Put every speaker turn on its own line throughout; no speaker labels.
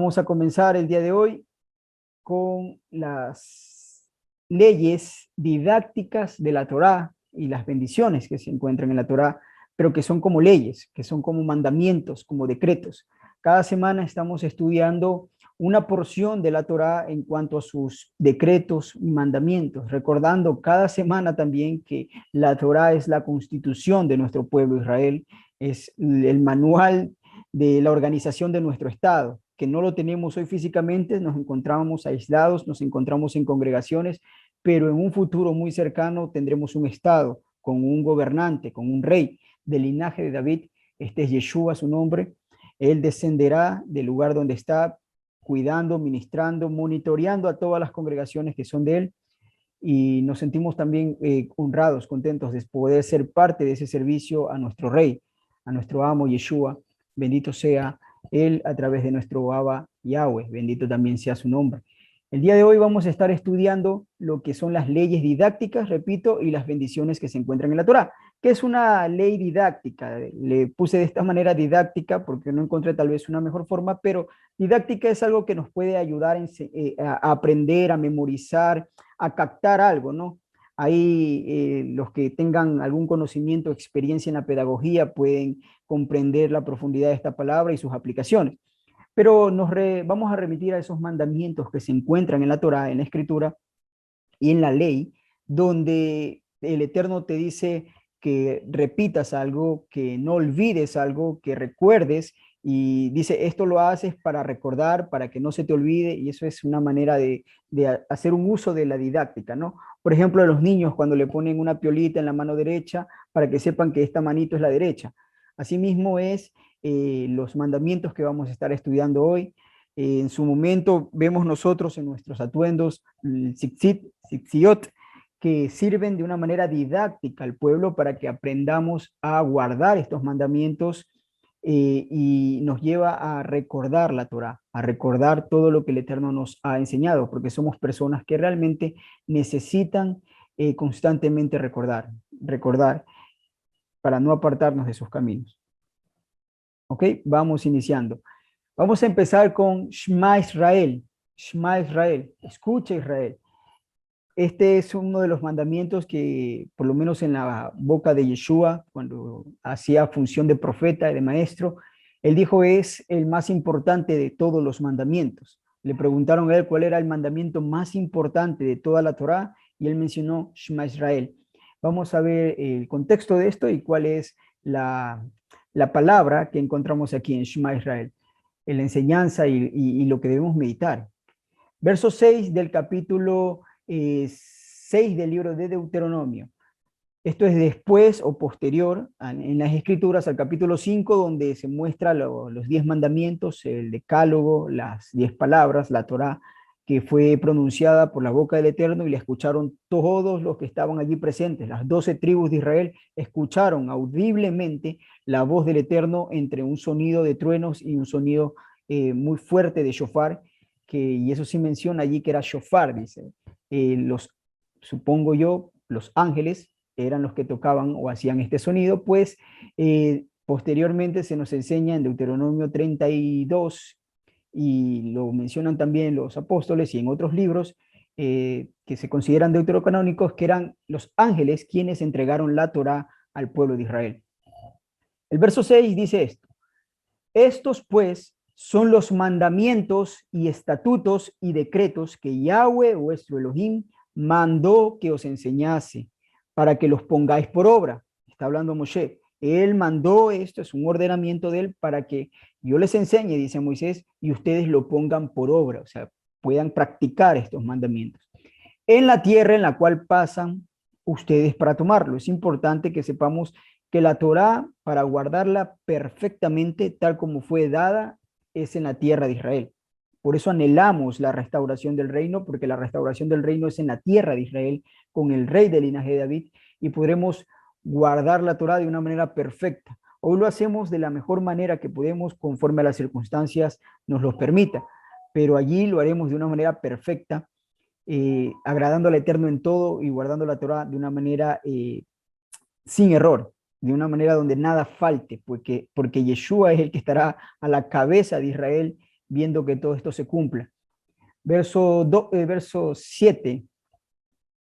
Vamos a comenzar el día de hoy con las leyes didácticas de la Torá y las bendiciones que se encuentran en la Torá, pero que son como leyes, que son como mandamientos, como decretos. Cada semana estamos estudiando una porción de la Torá en cuanto a sus decretos y mandamientos, recordando cada semana también que la Torá es la constitución de nuestro pueblo Israel, es el manual de la organización de nuestro Estado, que no lo tenemos hoy físicamente, nos encontramos aislados, nos encontramos en congregaciones, pero en un futuro muy cercano tendremos un Estado con un gobernante, con un rey del linaje de David. Este es Yeshua, su nombre. Él descenderá del lugar donde está, cuidando, ministrando, monitoreando a todas las congregaciones que son de él, y nos sentimos también honrados, contentos de poder ser parte de ese servicio a nuestro rey, a nuestro amo Yeshua. Bendito sea él a través de nuestro Abba Yahweh, bendito también sea su nombre. El día de hoy vamos a estar estudiando lo que son las leyes didácticas, repito, y las bendiciones que se encuentran en la Torá. ¿Qué es una ley didáctica? Le puse de esta manera didáctica porque no encontré tal vez una mejor forma, pero didáctica es algo que nos puede ayudar a aprender, a memorizar, a captar algo, ¿no? Ahí los que tengan algún conocimiento, experiencia en la pedagogía pueden comprender la profundidad de esta palabra y sus aplicaciones. Pero vamos a remitir a esos mandamientos que se encuentran en la Torá, en la Escritura y en la ley, donde el Eterno te dice que repitas algo, que no olvides algo, que recuerdes, y dice, esto lo haces para recordar, para que no se te olvide, y eso es una manera de hacer un uso de la didáctica, ¿no? Por ejemplo, a los niños cuando le ponen una piolita en la mano derecha, para que sepan que esta manito es la derecha. Asimismo es los mandamientos que vamos a estar estudiando hoy. En su momento vemos nosotros en nuestros atuendos el tzitzit, que sirven de una manera didáctica al pueblo para que aprendamos a guardar estos mandamientos, y nos lleva a recordar la Torá, a recordar todo lo que el Eterno nos ha enseñado, porque somos personas que realmente necesitan constantemente recordar para no apartarnos de sus caminos. ¿Ok? Vamos iniciando. Vamos a empezar con Shema Israel. Shema Israel. Escucha Israel. Este es uno de los mandamientos que, por lo menos en la boca de Yeshua, cuando hacía función de profeta y de maestro, él dijo es el más importante de todos los mandamientos. Le preguntaron a él cuál era el mandamiento más importante de toda la Torá y él mencionó Shema Israel. Vamos a ver el contexto de esto y cuál es la palabra que encontramos aquí en Shema Israel, en la enseñanza y lo que debemos meditar. Verso 6 del capítulo 6 del libro de Deuteronomio. Esto es después o posterior en las escrituras al capítulo 5, donde se muestra los 10 mandamientos, el decálogo, las 10 palabras, la Torá, que fue pronunciada por la boca del Eterno y la escucharon todos los que estaban allí presentes. Las 12 tribus de Israel escucharon audiblemente la voz del Eterno entre un sonido de truenos y un sonido muy fuerte de shofar, y eso sí menciona allí que era shofar, dice. Supongo yo, los ángeles eran los que tocaban o hacían este sonido, pues posteriormente se nos enseña en Deuteronomio 32, y lo mencionan también los apóstoles y en otros libros que se consideran deuterocanónicos, que eran los ángeles quienes entregaron la Torá al pueblo de Israel. El verso 6 dice esto: estos pues son los mandamientos y estatutos y decretos que Yahweh, vuestro Elohim, mandó que os enseñase, para que los pongáis por obra. Está hablando Moshe. Él mandó esto, es un ordenamiento de él, para que yo les enseñe, dice Moisés, y ustedes lo pongan por obra, o sea, puedan practicar estos mandamientos en la tierra en la cual pasan ustedes para tomarlo. Es importante que sepamos que la Torá, para guardarla perfectamente tal como fue dada, es en la tierra de Israel. Por eso anhelamos la restauración del reino, porque la restauración del reino es en la tierra de Israel, con el rey del linaje de David, y podremos guardar la Torá de una manera perfecta. Hoy lo hacemos de la mejor manera que podemos, conforme a las circunstancias nos los permita, pero allí lo haremos de una manera perfecta, agradando al Eterno en todo y guardando la Torá de una manera sin error, de una manera donde nada falte, porque Yeshua es el que estará a la cabeza de Israel viendo que todo esto se cumpla. Verso 7,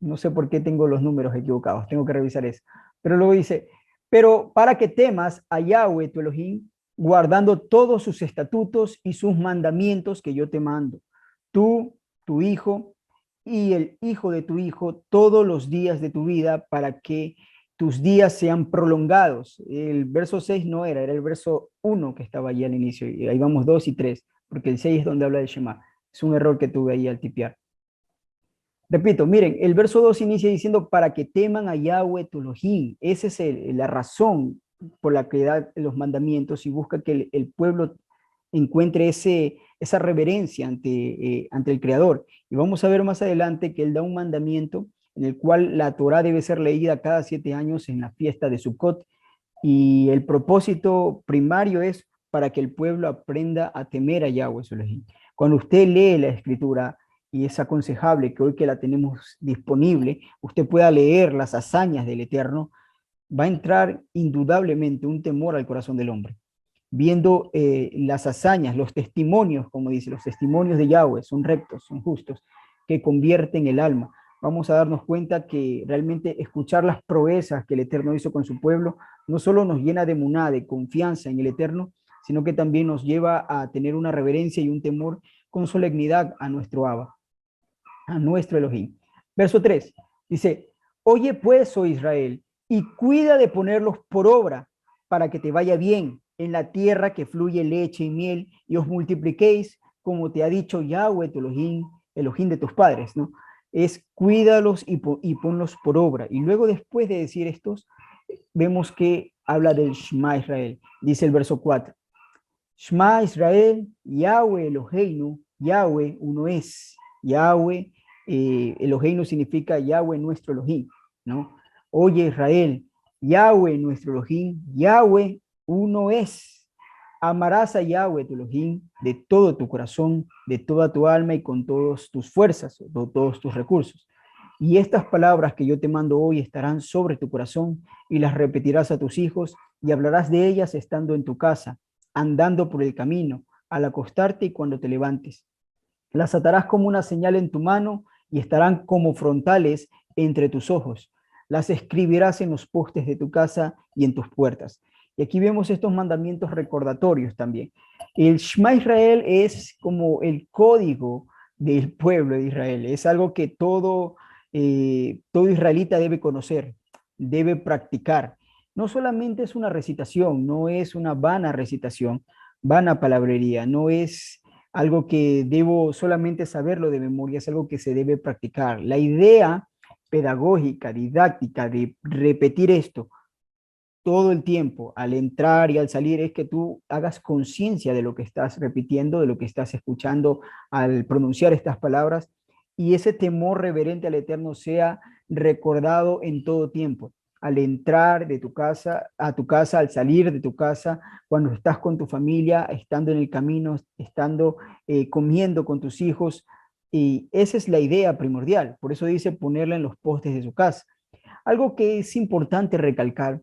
no sé por qué tengo los números equivocados, tengo que revisar eso. Pero luego dice, pero para que temas a Yahweh tu Elohim, guardando todos sus estatutos y sus mandamientos que yo te mando, tú, tu hijo y el hijo de tu hijo, todos los días de tu vida, para que tus días sean prolongados. El verso 6 no era el verso 1 que estaba allí al inicio, y ahí vamos 2 y 3, porque el 6 es donde habla de Shema. Es un error que tuve ahí al tipear. Repito, miren, el verso 2 inicia diciendo para que teman a Yahweh tu Elohim. Esa es la razón por la que da los mandamientos y busca que el pueblo encuentre esa reverencia ante el Creador. Y vamos a ver más adelante que Él da un mandamiento en el cual la Torá debe ser leída cada 7 años en la fiesta de Sukkot. Y el propósito primario es para que el pueblo aprenda a temer a Yahweh su Elohim. Cuando usted lee la Escritura, y es aconsejable que hoy que la tenemos disponible, usted pueda leer las hazañas del Eterno, va a entrar indudablemente un temor al corazón del hombre. Viendo las hazañas, los testimonios, como dice, los testimonios de Yahweh son rectos, son justos, que convierten el alma. Vamos a darnos cuenta que realmente escuchar las proezas que el Eterno hizo con su pueblo no solo nos llena de muná, de confianza en el Eterno, sino que también nos lleva a tener una reverencia y un temor con solemnidad a nuestro Abba, a nuestro Elohim. Verso 3 dice, oye pues, oh Israel, y cuida de ponerlos por obra para que te vaya bien en la tierra que fluye leche y miel y os multipliquéis como te ha dicho Yahweh, tu Elohim, Elohim de tus padres, ¿no? Es cuídalos y ponlos por obra. Y luego después de decir estos, vemos que habla del Shema Israel. Dice el verso 4, Shema Israel, Yahweh Eloheinu, Yahweh uno es, Yahweh Eloheinu significa Yahweh nuestro Elohim, ¿no? Oye Israel, Yahweh nuestro Elohim, Yahweh uno es. Amarás a Yahweh tu Elohim de todo tu corazón, de toda tu alma y con todas tus fuerzas, de todos tus recursos. Y estas palabras que yo te mando hoy estarán sobre tu corazón y las repetirás a tus hijos y hablarás de ellas estando en tu casa, andando por el camino, al acostarte y cuando te levantes. Las atarás como una señal en tu mano y estarán como frontales entre tus ojos. Las escribirás en los postes de tu casa y en tus puertas. Y aquí vemos estos mandamientos recordatorios también. El Shema Israel es como el código del pueblo de Israel. Es algo que todo israelita debe conocer, debe practicar. No solamente es una recitación, no es una vana recitación, vana palabrería, no es algo que debo solamente saberlo de memoria, es algo que se debe practicar. La idea pedagógica, didáctica de repetir esto todo el tiempo, al entrar y al salir, es que tú hagas conciencia de lo que estás repitiendo, de lo que estás escuchando al pronunciar estas palabras, y ese temor reverente al Eterno sea recordado en todo tiempo, al entrar de tu casa a tu casa, al salir de tu casa, cuando estás con tu familia, estando en el camino, estando comiendo con tus hijos, y esa es la idea primordial, por eso dice ponerla en los postes de su casa. Algo que es importante recalcar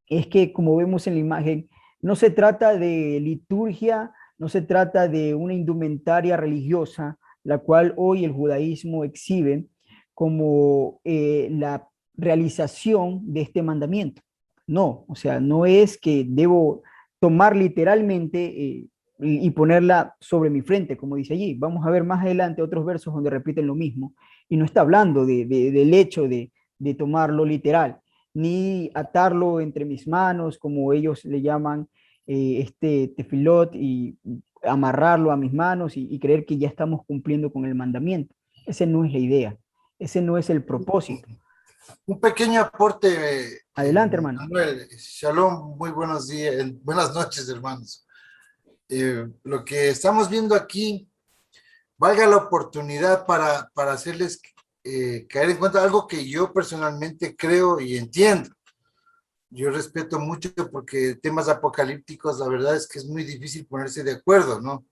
es que, como vemos en la imagen, no se trata de liturgia, no se trata de una indumentaria religiosa, la cual hoy el judaísmo exhibe como la realización de este mandamiento. No, o sea, no es que debo tomar literalmente y ponerla sobre mi frente, como dice allí. Vamos a ver más adelante otros versos donde repiten lo mismo, y no está hablando del hecho de tomarlo literal, ni atarlo entre mis manos, como ellos le llaman este tefilot, y amarrarlo a mis manos y creer que ya estamos cumpliendo con el mandamiento. Ese no es la idea, ese no es el propósito.
Un pequeño aporte,
Adelante, hermano.
Manuel. Shalom, muy buenos días, buenas noches, hermanos. Lo que estamos viendo aquí, valga la oportunidad para hacerles caer en cuenta algo que yo personalmente creo y entiendo. Yo respeto mucho porque temas apocalípticos, la verdad es que es muy difícil ponerse de acuerdo, ¿no?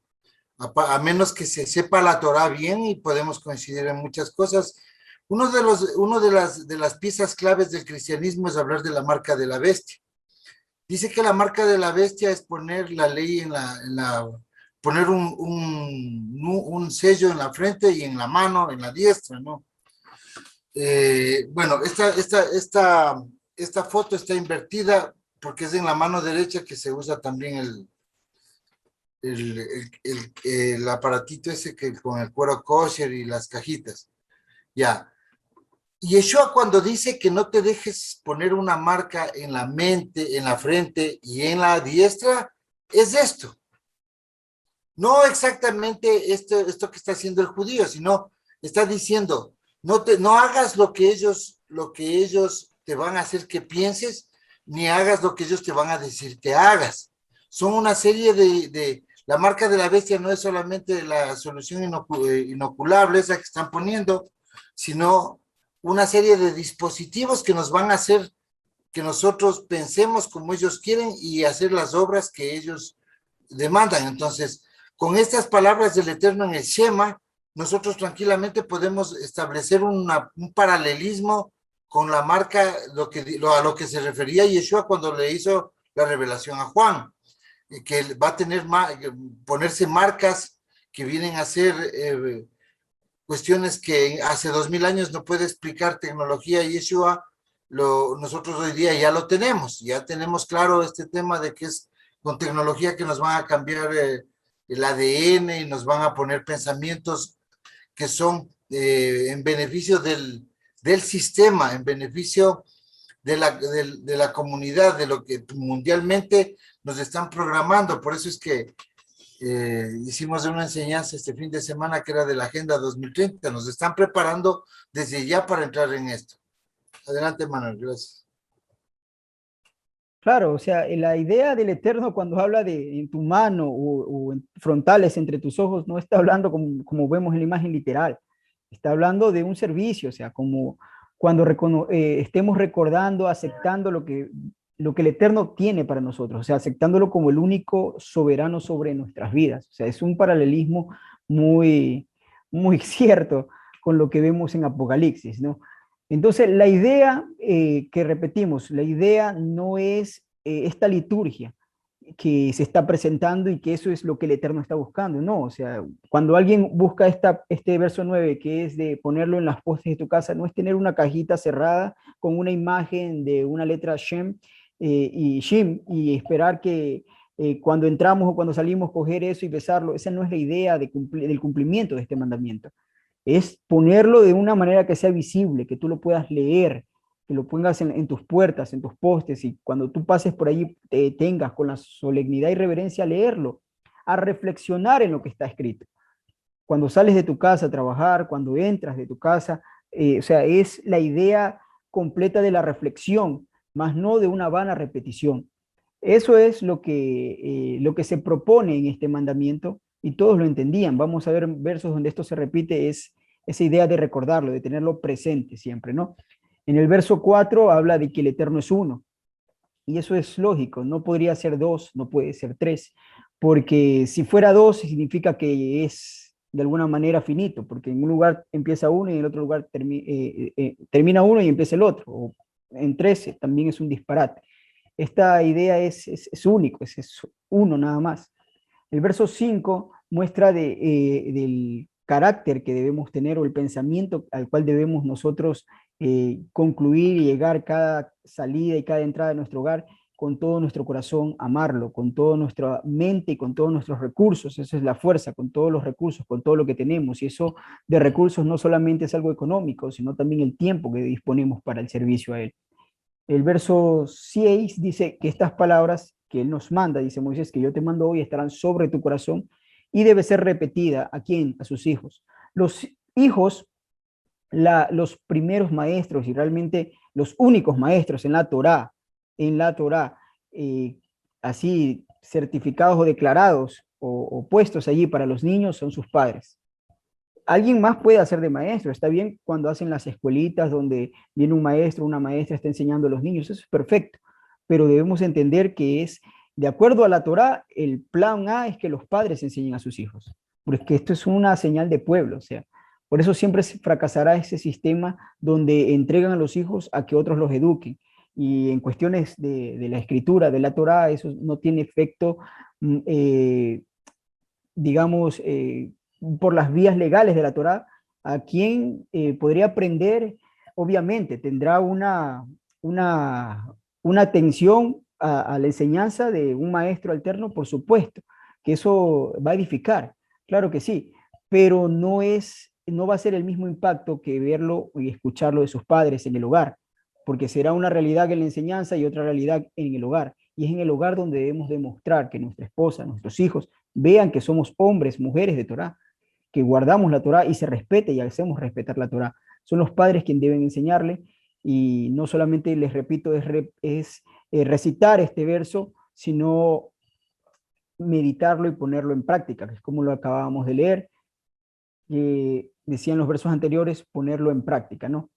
A menos que se sepa la Torah bien y podemos coincidir en muchas cosas. Uno de las piezas claves del cristianismo es hablar de la marca de la bestia. Dice que la marca de la bestia es poner la ley poner un sello en la frente y en la mano, en la diestra, ¿no? Bueno, esta foto está invertida porque es en la mano derecha que se usa también el aparatito ese que con el cuero kosher y las cajitas. Ya. Y Yeshua cuando dice que no te dejes poner una marca en la mente, en la frente y en la diestra, es esto. No exactamente esto que está haciendo el judío, sino está diciendo, no hagas lo que ellos te van a hacer que pienses, ni hagas lo que ellos te van a decir que hagas. Son una serie la marca de la bestia no es solamente la solución inoculable esa que están poniendo, sino una serie de dispositivos que nos van a hacer que nosotros pensemos como ellos quieren y hacer las obras que ellos demandan. Entonces, con estas palabras del Eterno en el Shema, nosotros tranquilamente podemos establecer un paralelismo con la marca, a lo que se refería Yeshua cuando le hizo la revelación a Juan, que va a tener ponerse marcas que vienen a ser cuestiones que hace 2000 años no puede explicar tecnología Yeshua, nosotros hoy día ya tenemos claro este tema de que es con tecnología que nos van a cambiar el ADN y nos van a poner pensamientos que son en beneficio del sistema, en beneficio de la comunidad, de lo que mundialmente nos están programando. Por eso es que hicimos una enseñanza este fin de semana que era de la Agenda 2030. Nos están preparando desde ya para entrar en esto. Adelante, Manuel, gracias.
Claro, o sea, la idea del Eterno cuando habla de en tu mano o en frontales entre tus ojos, no está hablando como vemos en la imagen literal, está hablando de un servicio, o sea, como cuando estemos recordando, aceptando lo que el Eterno tiene para nosotros, o sea, aceptándolo como el único soberano sobre nuestras vidas. O sea, es un paralelismo muy, muy cierto con lo que vemos en Apocalipsis, ¿no? Entonces, la idea que repetimos, la idea no es esta liturgia que se está presentando y que eso es lo que el Eterno está buscando, no, o sea, cuando alguien busca este verso 9 que es de ponerlo en las postes de tu casa, no es tener una cajita cerrada con una imagen de una letra Shem y Shim y esperar que cuando entramos o cuando salimos coger eso y besarlo, esa no es la idea del cumplimiento de este mandamiento. Es ponerlo de una manera que sea visible, que tú lo puedas leer, que lo pongas en tus puertas, en tus postes, y cuando tú pases por allí te tengas con la solemnidad y reverencia a leerlo, a reflexionar en lo que está escrito. Cuando sales de tu casa a trabajar, cuando entras de tu casa, o sea, es la idea completa de la reflexión, más no de una vana repetición. Eso es lo que se propone en este mandamiento y todos lo entendían. Vamos a ver versos donde esto se repite, es esa idea de recordarlo, de tenerlo presente siempre, ¿no? En el verso 4 habla de que el Eterno es uno, y eso es lógico, no podría ser dos, no puede ser tres, porque si fuera dos significa que es de alguna manera finito, porque en un lugar empieza uno y en el otro lugar termina uno y empieza el otro, o en 13 también es un disparate. Esta idea es único, es uno nada más. El verso 5 muestra del carácter que debemos tener o el pensamiento al cual debemos nosotros concluir y llegar cada salida y cada entrada de nuestro hogar con todo nuestro corazón, amarlo, con toda nuestra mente y con todos nuestros recursos. Esa es la fuerza, con todos los recursos, con todo lo que tenemos. Y eso de recursos no solamente es algo económico, sino también el tiempo que disponemos para el servicio a Él. El verso 6 dice que estas palabras que Él nos manda, dice Moisés, que yo te mando hoy, estarán sobre tu corazón y debe ser repetida. ¿A quién? A sus hijos. Los hijos, los primeros maestros y realmente los únicos maestros en la Torá, eh, así certificados o declarados o puestos allí para los niños son sus padres. Alguien más puede hacer de maestro, está bien cuando hacen las escuelitas donde viene un maestro, una maestra está enseñando a los niños, eso es perfecto, pero debemos entender que es, de acuerdo a la Torá, el plan A es que los padres enseñen a sus hijos, porque esto es una señal de pueblo, o sea, por eso siempre fracasará ese sistema donde entregan a los hijos a que otros los eduquen, y en cuestiones de la escritura, de la Torá, eso no tiene efecto digamos, por las vías legales de la Torá, a quien podría aprender, obviamente, tendrá una atención a la enseñanza de un maestro alterno, por supuesto, que eso va a edificar, claro que sí, pero no va a ser el mismo impacto que verlo y escucharlo de sus padres en el hogar, porque será una realidad en la enseñanza y otra realidad en el hogar. Y es en el hogar donde debemos demostrar que nuestra esposa, nuestros hijos, vean que somos hombres, mujeres de Torá, que guardamos la Torá y se respete y hacemos respetar la Torá. Son los padres quienes deben enseñarle y no solamente, les repito, es recitar este verso, sino meditarlo y ponerlo en práctica, que es como lo acabábamos de leer. Decían los versos anteriores, ponerlo en práctica, ¿no?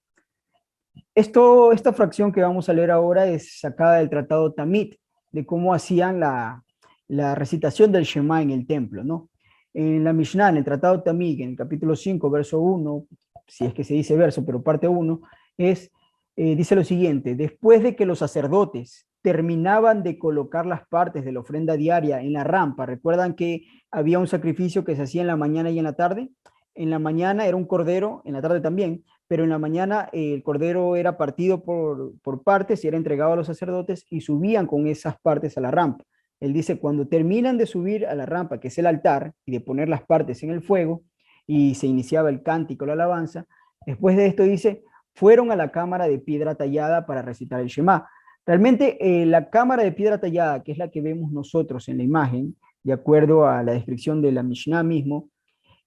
Esta fracción que vamos a leer ahora es sacada del tratado Tamit, de cómo hacían la recitación del Shema en el templo, ¿no? En la Mishnah, en el tratado Tamit, en el capítulo 5, verso 1, si es que se dice verso, pero parte 1, dice lo siguiente: después de que los sacerdotes terminaban de colocar las partes de la ofrenda diaria en la rampa, ¿recuerdan que había un sacrificio que se hacía en la mañana y en la tarde? En la mañana era un cordero, en la tarde también, pero en la mañana el cordero era partido por partes y era entregado a los sacerdotes y subían con esas partes a la rampa. Él dice, cuando terminan de subir a la rampa, que es el altar, y de poner las partes en el fuego, y se iniciaba el cántico, la alabanza, después de esto dice, fueron a la cámara de piedra tallada para recitar el Shema. Realmente la cámara de piedra tallada, que es la que vemos nosotros en la imagen, de acuerdo a la descripción de la Mishnah mismo,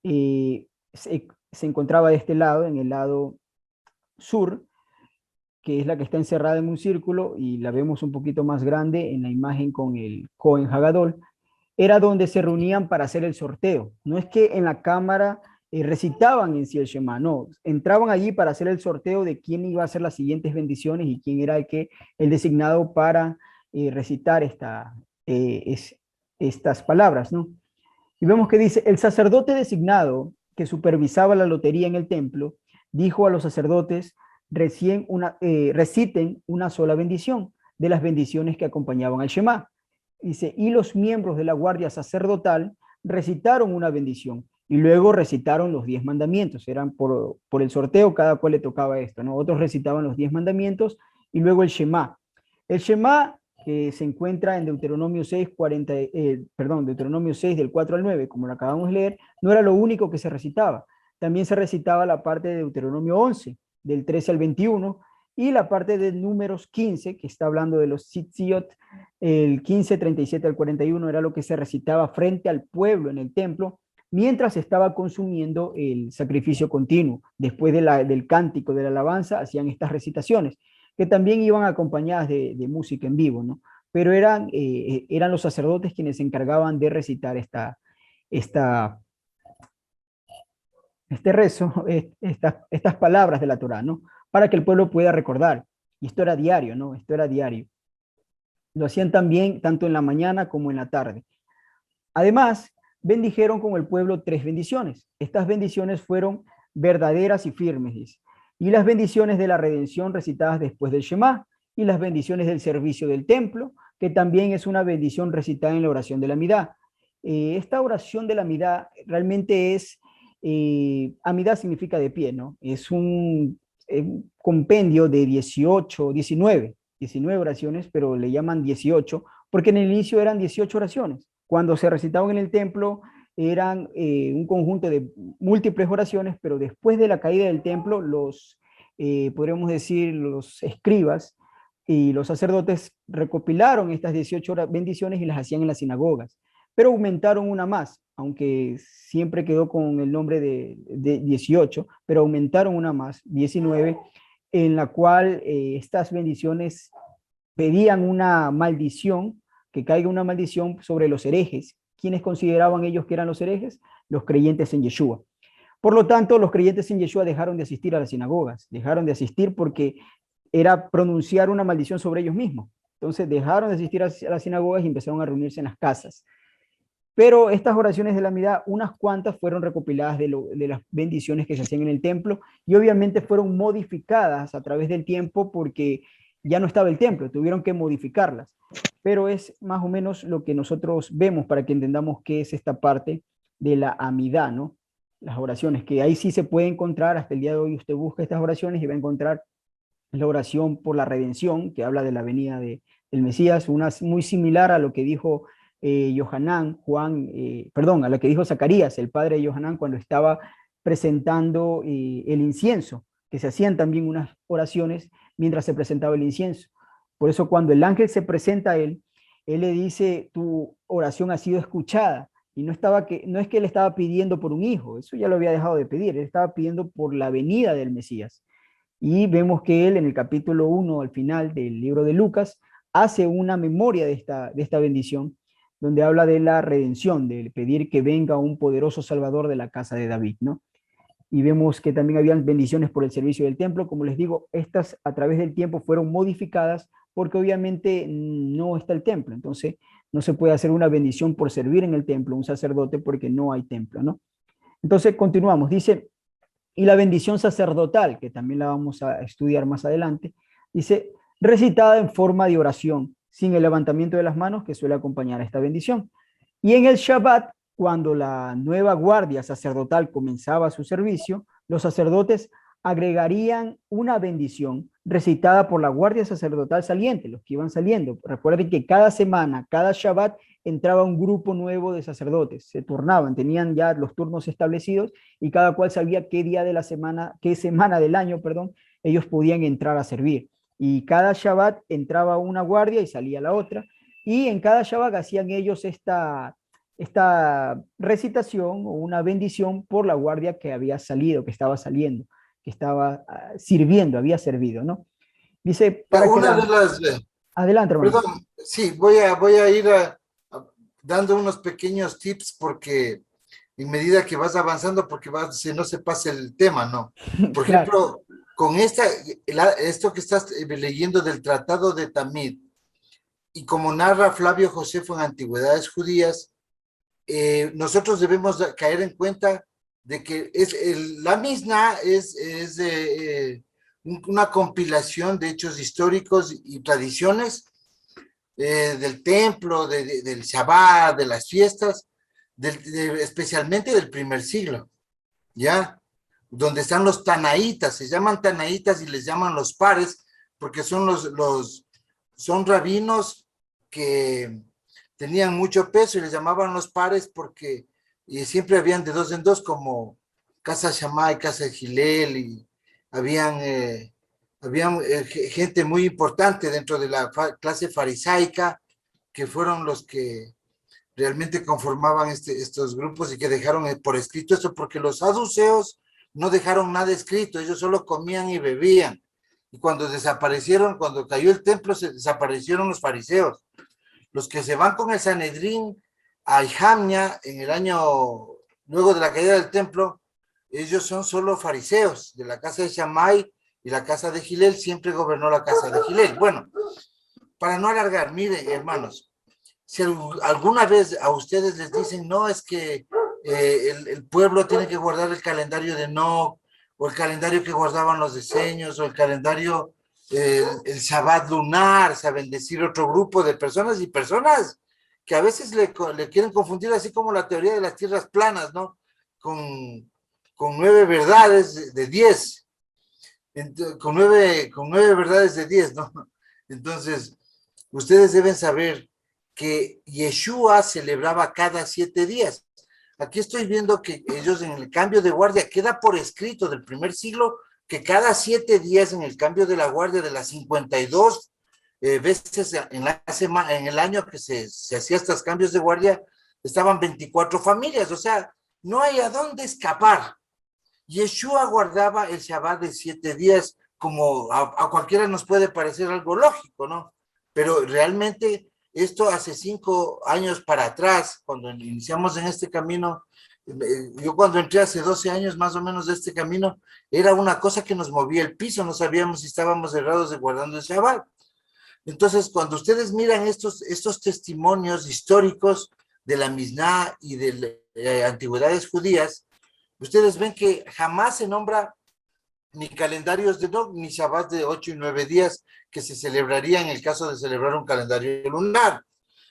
se encontraba de este lado, en el lado sur, que es la que está encerrada en un círculo y la vemos un poquito más grande en la imagen con el Cohen Hagadol, era donde se reunían para hacer el sorteo. No es que en la cámara recitaban en sí el Shema, no, entraban allí para hacer el sorteo de quién iba a hacer las siguientes bendiciones y quién era el designado para recitar estas palabras, ¿no? Y vemos que dice, el sacerdote designado que supervisaba la lotería en el templo, dijo a los sacerdotes, reciten una sola bendición de las bendiciones que acompañaban al Shema. Dice, y los miembros de la guardia sacerdotal recitaron una bendición y luego recitaron los 10 mandamientos. Eran por el sorteo, cada cual le tocaba esto, ¿no? Otros recitaban los 10 mandamientos y luego el Shema. El Shema que se encuentra en Deuteronomio 6, Deuteronomio 6 del 4 al 9, como lo acabamos de leer, no era lo único que se recitaba. También se recitaba la parte de Deuteronomio 11, del 13 al 21, y la parte de Números 15, que está hablando de los Tzitziot, el 15, 37 al 41, era lo que se recitaba frente al pueblo en el templo, mientras estaba consumiendo el sacrificio continuo. Después del cántico de la alabanza, hacían estas recitaciones que también iban acompañadas de música en vivo, ¿no? Pero eran los sacerdotes quienes se encargaban de recitar este rezo, estas palabras de la Torá, ¿no? Para que el pueblo pueda recordar. Y esto era diario, ¿no? Esto era diario. Lo hacían también tanto en la mañana como en la tarde. Además, bendijeron con el pueblo 3 bendiciones. Estas bendiciones fueron verdaderas y firmes, dice. Y las bendiciones de la redención recitadas después del Shema, y las bendiciones del servicio del templo, que también es una bendición recitada en la oración de la Amidá. Esta oración de la Amidá realmente es, Amidá significa de pie, ¿no? Es un compendio de 19 oraciones, pero le llaman 18, porque en el inicio eran 18 oraciones. Cuando se recitaban en el templo, eran un conjunto de múltiples oraciones, pero después de la caída del templo, podríamos decir, los escribas y los sacerdotes recopilaron estas 18 bendiciones y las hacían en las sinagogas, pero aumentaron una más, aunque siempre quedó con el nombre de 18, pero aumentaron una más, 19, en la cual estas bendiciones pedían una maldición, que caiga una maldición sobre los herejes. ¿Quiénes consideraban ellos que eran los herejes? Los creyentes en Yeshua. Por lo tanto, los creyentes en Yeshua dejaron de asistir a las sinagogas, dejaron de asistir porque era pronunciar una maldición sobre ellos mismos. Entonces dejaron de asistir a las sinagogas y empezaron a reunirse en las casas. Pero estas oraciones de la Amidá, unas cuantas fueron recopiladas de las bendiciones que se hacían en el templo y obviamente fueron modificadas a través del tiempo porque ya no estaba el templo, tuvieron que modificarlas. Pero es más o menos lo que nosotros vemos para que entendamos qué es esta parte de la Amidá, ¿no? Las oraciones, que ahí sí se puede encontrar, hasta el día de hoy usted busca estas oraciones y va a encontrar la oración por la redención, que habla de la venida del Mesías, una muy similar a lo que dijo perdón, a lo que dijo Zacarías, el padre de Yohanan, cuando estaba presentando el incienso, que se hacían también unas oraciones mientras se presentaba el incienso. Por eso cuando el ángel se presenta a él le dice, tu oración ha sido escuchada. Y no es que él estaba pidiendo por un hijo, eso ya lo había dejado de pedir, él estaba pidiendo por la venida del Mesías. Y vemos que él en el capítulo 1, al final del libro de Lucas, hace una memoria de esta bendición, donde habla de la redención, de pedir que venga un poderoso Salvador de la casa de David, ¿no? Y vemos que también habían bendiciones por el servicio del templo. Como les digo, estas a través del tiempo fueron modificadas porque obviamente no está el templo. Entonces, no se puede hacer una bendición por servir en el templo, un sacerdote, porque no hay templo, ¿no? Entonces, continuamos. Dice, y la bendición sacerdotal, que también la vamos a estudiar más adelante, dice, recitada en forma de oración, sin el levantamiento de las manos que suele acompañar a esta bendición. Y en el Shabbat, cuando la nueva guardia sacerdotal comenzaba su servicio, los sacerdotes agregarían una bendición recitada por la guardia sacerdotal saliente, los que iban saliendo. Recuerden que cada semana, cada Shabbat, entraba un grupo nuevo de sacerdotes, se turnaban, tenían ya los turnos establecidos y cada cual sabía qué día de la semana, qué semana del año, perdón, ellos podían entrar a servir. Y cada Shabbat entraba una guardia y salía la otra, y en cada Shabbat hacían ellos esta recitación o una bendición por la guardia que había salido, que estaba saliendo, que estaba sirviendo, había servido, ¿no? Dice, para que
Una
la...
de las,
Adelante, hermano.
perdón, sí, voy a ir dando unos pequeños tips porque en medida que vas avanzando, porque si no se pasa el tema, ¿no? Por
Claro.
ejemplo, con esto que estás leyendo del Tratado de Tamid, y como narra Flavio Josefo en Antigüedades Judías, nosotros debemos caer en cuenta de que la Misna es una compilación de hechos históricos y tradiciones del templo, del Shabbat, de las fiestas, especialmente del primer siglo, ¿ya? Donde están los tanaítas, se llaman tanaítas y les llaman los pares, porque son rabinos que tenían mucho peso y les llamaban los pares porque siempre habían de dos en dos, como Casa Shammai, Casa Gilel, y habían gente muy importante dentro de la clase farisaica, que fueron los que realmente conformaban estos grupos y que dejaron por escrito eso, porque los saduceos no dejaron nada escrito, ellos solo comían y bebían. Y cuando desaparecieron, cuando cayó el templo, se desaparecieron los fariseos. Los que se van con el Sanedrín a Jamnia en el año, luego de la caída del templo, ellos son solo fariseos, de la casa de Shammai y la casa de Gilel, siempre gobernó la casa de Gilel. Bueno, para no alargar, miren, hermanos, si alguna vez a ustedes les dicen, no, es que el pueblo tiene que guardar el calendario de Enoch, o el calendario que guardaban los diseños, o el calendario, el Shabbat lunar, o sea, bendecir otro grupo de personas y personas que a veces le quieren confundir, así como la teoría de las tierras planas, ¿no? Con 9 verdades de 10, con nueve verdades de 10, ¿no? Entonces, ustedes deben saber que Yeshua celebraba cada 7 días. Aquí estoy viendo que ellos en el cambio de guardia, queda por escrito del primer siglo, que cada 7 días en el cambio de la guardia de las 52 veces en el año que se hacía estos cambios de guardia, estaban 24 familias, o sea, no hay a dónde escapar. Yeshua guardaba el Shabbat de 7 días, como a cualquiera nos puede parecer algo lógico, ¿no? Pero realmente esto hace 5 años para atrás, cuando iniciamos en este camino, yo cuando entré hace 12 años más o menos de este camino, era una cosa que nos movía el piso, no sabíamos si estábamos errados de guardando el Shabbat. Entonces, cuando ustedes miran estos testimonios históricos de la Misná y de antigüedades judías, ustedes ven que jamás se nombra ni calendarios de Enoch, ni Shabbat de 8 y 9 días que se celebraría en el caso de celebrar un calendario lunar.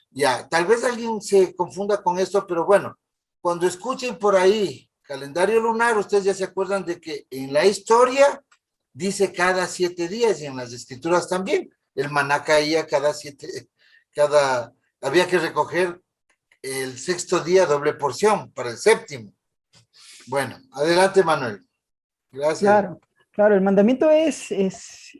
Ya, tal vez alguien se confunda con esto, pero bueno, cuando escuchen por ahí calendario lunar, ustedes ya se acuerdan de que en la historia dice cada 7 días y en las escrituras también. El maná caía había que recoger el sexto día doble porción para el séptimo. Bueno, adelante Manuel. Gracias.
Claro, claro, el mandamiento es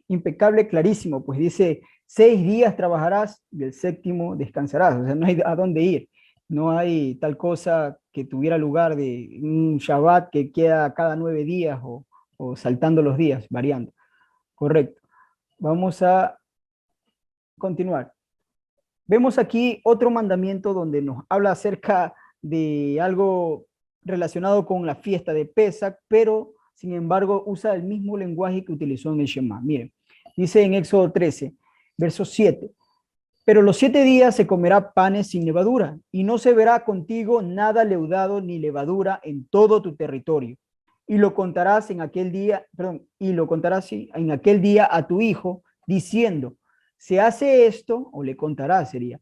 impecable, clarísimo, pues dice, 6 días trabajarás y el séptimo descansarás, o sea, no hay a dónde ir, no hay tal cosa que tuviera lugar de un Shabbat que queda cada 9 días o saltando los días, variando. Correcto. Vamos a continuar. Vemos aquí otro mandamiento donde nos habla acerca de algo relacionado con la fiesta de Pesach, pero sin embargo usa el mismo lenguaje que utilizó en el Shema. Miren, dice en Éxodo 13, verso 7, pero los 7 días se comerá panes sin levadura, y no se verá contigo nada leudado ni levadura en todo tu territorio. Y lo contarás en aquel día, perdón, y lo contarás sí, en aquel día a tu hijo, diciendo, se hace esto, o le contarás, sería,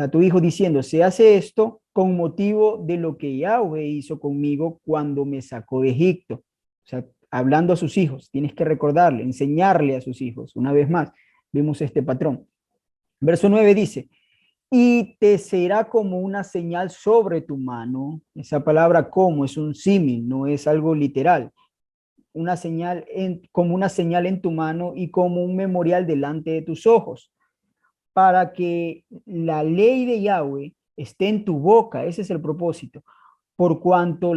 a tu hijo diciendo, se hace esto con motivo de lo que Yahweh hizo conmigo cuando me sacó de Egipto. O sea, hablando a sus hijos, tienes que recordarle, enseñarle a sus hijos. Una vez más, vemos este patrón. Verso 9 dice, y te será como una señal sobre tu mano. Esa palabra como es un símil, no es algo literal. Una señal como una señal en tu mano y como un memorial delante de tus ojos, para que la ley de Yahweh esté en tu boca. Ese es el propósito. Por cuanto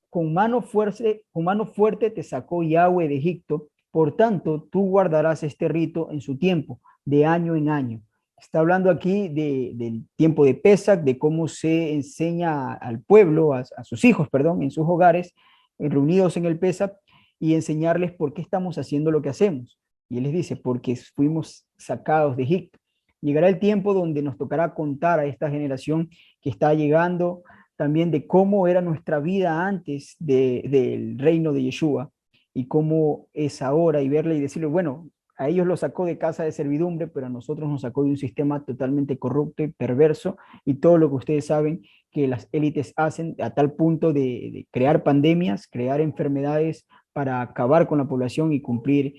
con mano fuerte te sacó Yahweh de Egipto, por tanto tú guardarás este rito en su tiempo, de año en año. Está hablando aquí del tiempo de Pesach, de cómo se enseña al pueblo, a sus hijos, perdón, en sus hogares, reunidos en el Pesach, y enseñarles por qué estamos haciendo lo que hacemos. Y él les dice, porque fuimos sacados de Egipto. Llegará el tiempo donde nos tocará contar a esta generación que está llegando también de cómo era nuestra vida antes del reino de Yeshua y cómo es ahora, y verle y decirle, bueno, a ellos los sacó de casa de servidumbre, pero a nosotros nos sacó de un sistema totalmente corrupto y perverso, y todo lo que ustedes saben que las élites hacen a tal punto de crear pandemias, crear enfermedades para acabar con la población y cumplir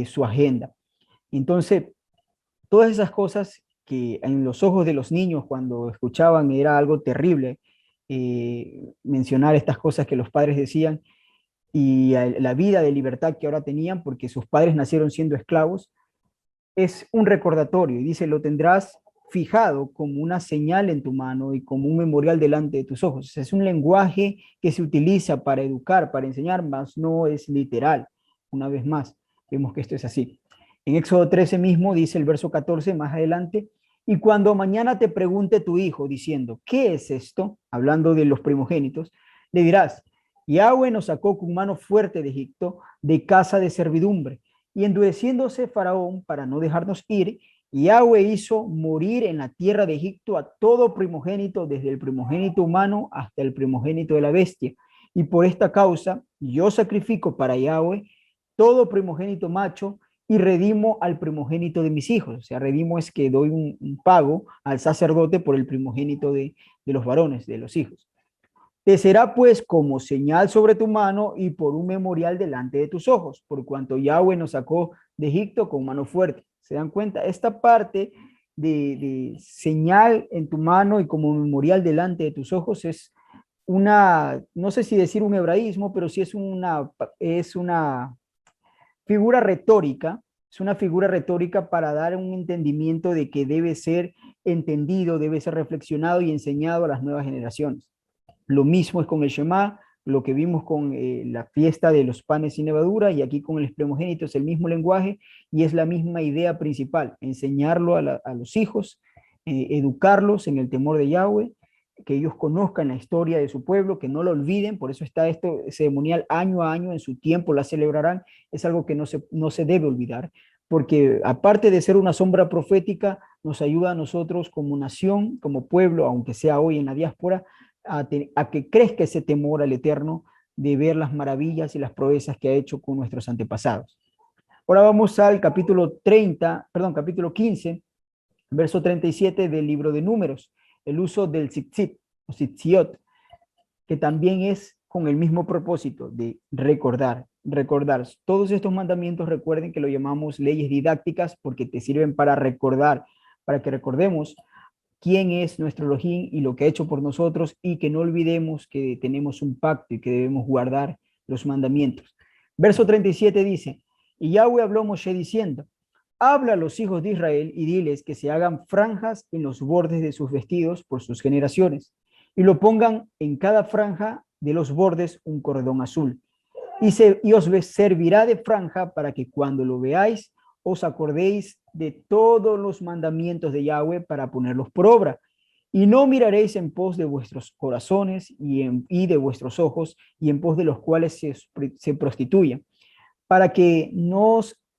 su agenda. Entonces, todas esas cosas que en los ojos de los niños cuando escuchaban era algo terrible, mencionar estas cosas que los padres decían y la vida de libertad que ahora tenían porque sus padres nacieron siendo esclavos, es un recordatorio y dice, lo tendrás fijado como una señal en tu mano y como un memorial delante de tus ojos. Es un lenguaje que se utiliza para educar, para enseñar, mas no es literal. Una vez más, vemos que esto es así. En Éxodo 13 mismo dice el verso 14 más adelante, y cuando mañana te pregunte tu hijo diciendo, ¿qué es esto? Hablando de los primogénitos, le dirás, Yahweh nos sacó con mano fuerte de Egipto, de casa de servidumbre, y endureciéndose Faraón para no dejarnos ir, Yahweh hizo morir en la tierra de Egipto a todo primogénito, desde el primogénito humano hasta el primogénito de la bestia. Y por esta causa yo sacrifico para Yahweh todo primogénito macho y redimo al primogénito de mis hijos. O sea, redimo es que doy un pago al sacerdote por el primogénito de los varones, de los hijos. Te será pues como señal sobre tu mano y por un memorial delante de tus ojos, por cuanto Yahweh nos sacó de Egipto con mano fuerte. ¿Se dan cuenta? Esta parte de señal en tu mano y como memorial delante de tus ojos es una, no sé si decir un hebraísmo, pero sí es una figura retórica, es una figura retórica para dar un entendimiento de que debe ser entendido, debe ser reflexionado y enseñado a las nuevas generaciones. Lo mismo es con el Shema, lo que vimos con la fiesta de los panes sin levadura, y aquí con el primogénito es el mismo lenguaje y es la misma idea principal, enseñarlo a los hijos, educarlos en el temor de Yahweh, que ellos conozcan la historia de su pueblo, que no lo olviden. Por eso está esto ceremonial año a año, en su tiempo la celebrarán. Es algo que no se debe olvidar, porque aparte de ser una sombra profética, nos ayuda a nosotros como nación, como pueblo, aunque sea hoy en la diáspora, a que crezca ese temor al Eterno de ver las maravillas y las proezas que ha hecho con nuestros antepasados. Ahora vamos al capítulo 15, verso 37 del libro de Números, el uso del tzitzit o tzitziot. que también es con el mismo propósito de recordar. Todos estos mandamientos, recuerden que lo llamamos leyes didácticas porque te sirven para recordar, para que recordemos quién es nuestro Elohim y lo que ha hecho por nosotros, y que no olvidemos que tenemos un pacto y que debemos guardar los mandamientos. Verso 37 dice, y Yahweh habló a Moshe diciendo, habla a los hijos de Israel y diles que se hagan franjas en los bordes de sus vestidos por sus generaciones, y lo pongan en cada franja de los bordes un cordón azul. Y os servirá de franja para que cuando lo veáis os acordéis de todos los mandamientos de Yahweh para ponerlos por obra. Y no miraréis en pos de vuestros corazones y de vuestros ojos, y en pos de los cuales se prostituyan, para que,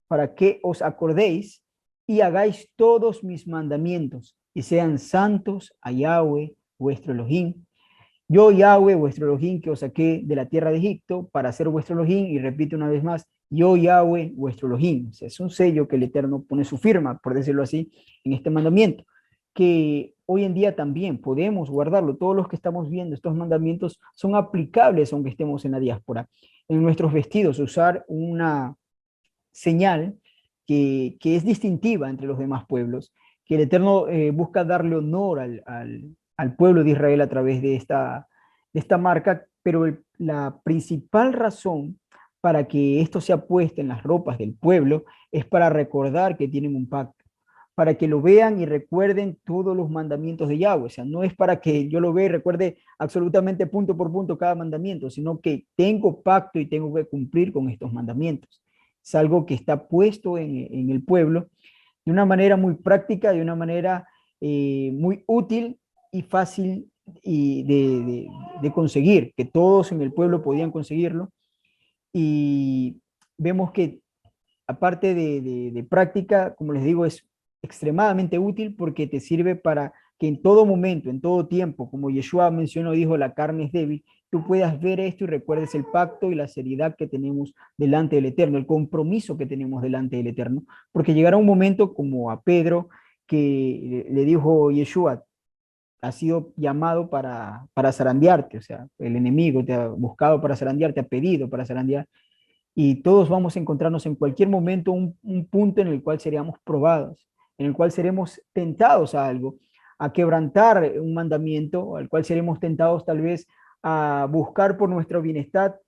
para que os acordéis y hagáis todos mis mandamientos, y sean santos a Yahweh, vuestro Elohim. Yo, Yahweh, vuestro Elohim, que os saqué de la tierra de Egipto para ser vuestro Elohim, y repite una vez más, yo, Yahweh, vuestro Elohim. O sea, es un sello que el Eterno pone su firma, por decirlo así, en este mandamiento, que hoy en día también podemos guardarlo. Todos los que estamos viendo estos mandamientos son aplicables aunque estemos en la diáspora. En nuestros vestidos, usar una señal que es distintiva entre los demás pueblos, que el Eterno busca darle honor al pueblo de Israel a través de esta marca, pero la principal razón para que esto sea puesto en las ropas del pueblo es para recordar que tienen un pacto, para que lo vean y recuerden todos los mandamientos de Yahweh. O sea, no es para que yo lo vea y recuerde absolutamente punto por punto cada mandamiento, sino que tengo pacto y tengo que cumplir con estos mandamientos. Es algo que está puesto en el pueblo de una manera muy práctica, de una manera muy útil y fácil y de conseguir, que todos en el pueblo podían conseguirlo. Y vemos que aparte de práctica, como les digo, es extremadamente útil porque te sirve para que en todo momento, en todo tiempo, como Yeshua mencionó, dijo, la carne es débil, tú puedas ver esto y recuerdes el pacto y la seriedad que tenemos delante del Eterno, el compromiso que tenemos delante del Eterno, porque llegará un momento como a Pedro que le dijo Yeshua, has sido llamado para zarandearte, o sea, el enemigo te ha buscado para zarandearte, ha pedido para zarandear, y todos vamos a encontrarnos en cualquier momento un punto en el cual seríamos probados, en el cual seremos tentados a algo, a quebrantar un mandamiento, al cual seremos tentados tal vez a buscar por nuestro bienestar,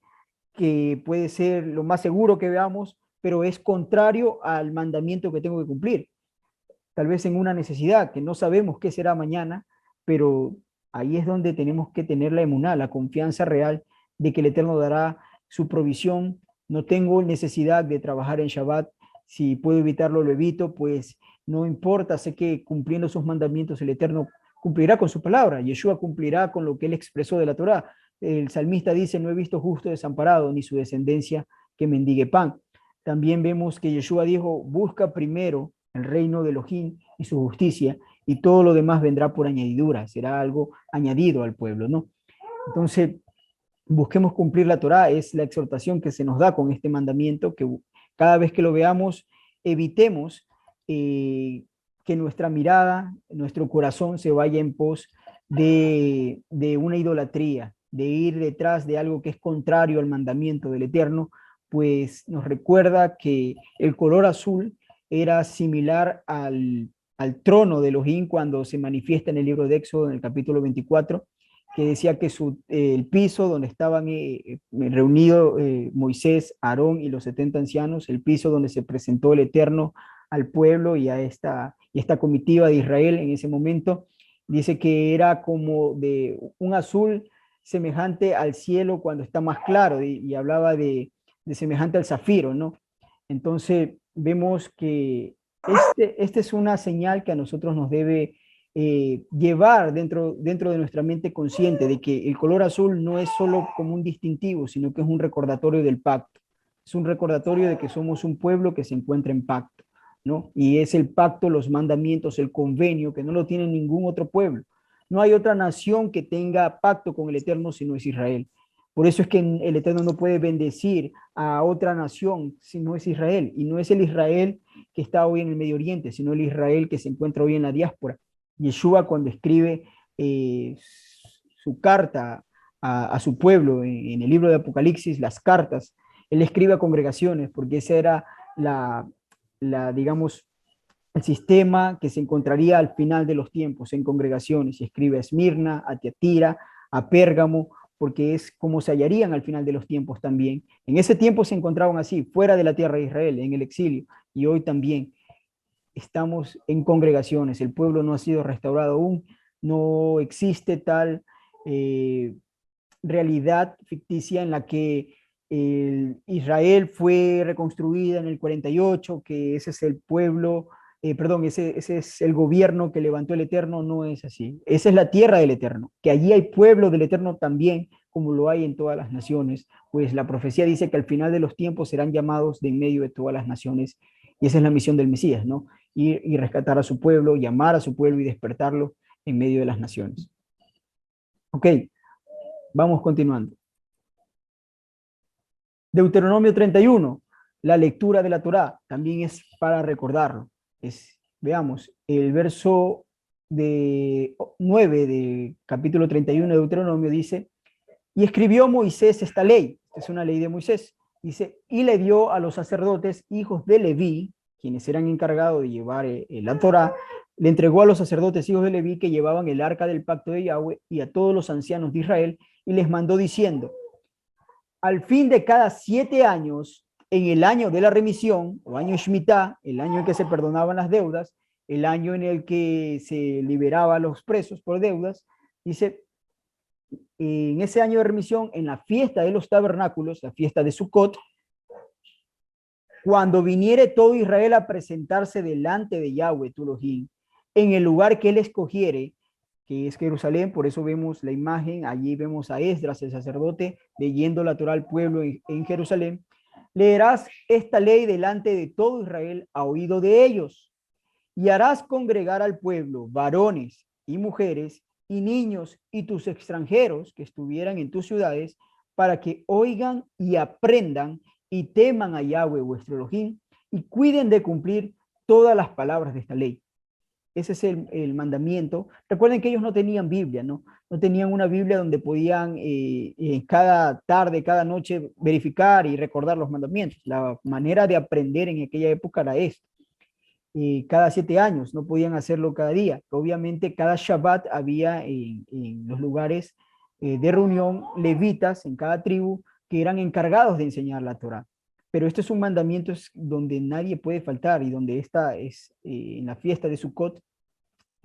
que puede ser lo más seguro que veamos, pero es contrario al mandamiento que tengo que cumplir. Tal vez en una necesidad que no sabemos qué será mañana, pero ahí es donde tenemos que tener la emuná, la confianza real de que el Eterno dará su provisión. No tengo necesidad de trabajar en Shabbat, si puedo evitarlo, lo evito, pues no importa, sé que cumpliendo sus mandamientos el Eterno cumplirá con su palabra, Yeshua cumplirá con lo que él expresó de la Torá. El salmista dice, no he visto justo desamparado, ni su descendencia que mendigue pan. También vemos que Yeshua dijo, busca primero el reino de Elohim y su justicia, y todo lo demás vendrá por añadidura, será algo añadido al pueblo, ¿no? Entonces, busquemos cumplir la Torá, es la exhortación que se nos da con este mandamiento, que cada vez que lo veamos, evitemos que nuestra mirada, nuestro corazón se vaya en pos de una idolatría, de ir detrás de algo que es contrario al mandamiento del Eterno, pues nos recuerda que el color azul era similar al trono de Elohim cuando se manifiesta en el libro de Éxodo, en el capítulo 24, que decía que el piso donde estaban reunidos Moisés, Aarón y los 70 ancianos, el piso donde se presentó el Eterno al pueblo y a esta comitiva de Israel en ese momento, dice que era como de un azul semejante al cielo cuando está más claro, y hablaba de semejante al zafiro, ¿no? Entonces vemos que este es una señal que a nosotros nos debe llevar dentro de nuestra mente consciente de que el color azul no es solo como un distintivo, sino que es un recordatorio del pacto. Es un recordatorio de que somos un pueblo que se encuentra en pacto, ¿no? Y es el pacto, los mandamientos, el convenio, que no lo tiene ningún otro pueblo. No hay otra nación que tenga pacto con el Eterno si no es Israel. Por eso es que el Eterno no puede bendecir a otra nación si no es Israel. Y no es el Israel que está hoy en el Medio Oriente, sino el Israel que se encuentra hoy en la diáspora. Yeshua, cuando escribe su carta a su pueblo en el libro de Apocalipsis, las cartas. Él escribe a congregaciones porque ese era digamos, el sistema que se encontraría al final de los tiempos en congregaciones. Y escribe a Esmirna, a Tiatira, a Pérgamo, porque es como se hallarían al final de los tiempos también. En ese tiempo se encontraban así, fuera de la tierra de Israel, en el exilio, y hoy también estamos en congregaciones. El pueblo no ha sido restaurado aún, no existe tal realidad ficticia en la que Israel fue reconstruida en el 48, que ese es el pueblo, perdón, ese es el gobierno que levantó el Eterno. No es así. Esa es la tierra del Eterno, que allí hay pueblo del Eterno también, como lo hay en todas las naciones, pues la profecía dice que al final de los tiempos serán llamados de en medio de todas las naciones, y esa es la misión del Mesías, ¿no? Ir y rescatar a su pueblo, llamar a su pueblo y despertarlo en medio de las naciones. Ok, vamos continuando. Deuteronomio 31, la lectura de la Torá, también es para recordarlo. Veamos, el verso 9 de capítulo 31 de Deuteronomio dice, y escribió Moisés esta ley, es una ley de Moisés, dice, y le dio a los sacerdotes hijos de Leví, quienes eran encargados de llevar la Torá, le entregó a los sacerdotes hijos de Leví que llevaban el arca del pacto de Yahweh y a todos los ancianos de Israel, y les mandó diciendo, al fin de cada 7 años, en el año de la remisión, o año Shemitah, el año en que se perdonaban las deudas, el año en el que se liberaba a los presos por deudas, dice, en ese año de remisión, en la fiesta de los tabernáculos, la fiesta de Sukkot, cuando viniere todo Israel a presentarse delante de Yahweh, tu Elohim, en el lugar que él escogiere, que es Jerusalén, por eso vemos la imagen, allí vemos a Esdras, el sacerdote, leyendo la Torá al pueblo en Jerusalén, leerás esta ley delante de todo Israel a oído de ellos, y harás congregar al pueblo, varones y mujeres, y niños, y tus extranjeros que estuvieran en tus ciudades, para que oigan y aprendan y teman a Yahweh vuestro Elohim, y cuiden de cumplir todas las palabras de esta ley. Ese es el mandamiento. Recuerden que ellos no tenían Biblia, ¿no? No tenían una Biblia donde podían cada tarde, cada noche verificar y recordar los mandamientos. La manera de aprender en aquella época era esto. Cada 7 años, no podían hacerlo cada día. Obviamente cada Shabbat había en los lugares de reunión levitas en cada tribu que eran encargados de enseñar la Torá. Pero este es un mandamiento donde nadie puede faltar, y donde esta es en la fiesta de Sukkot,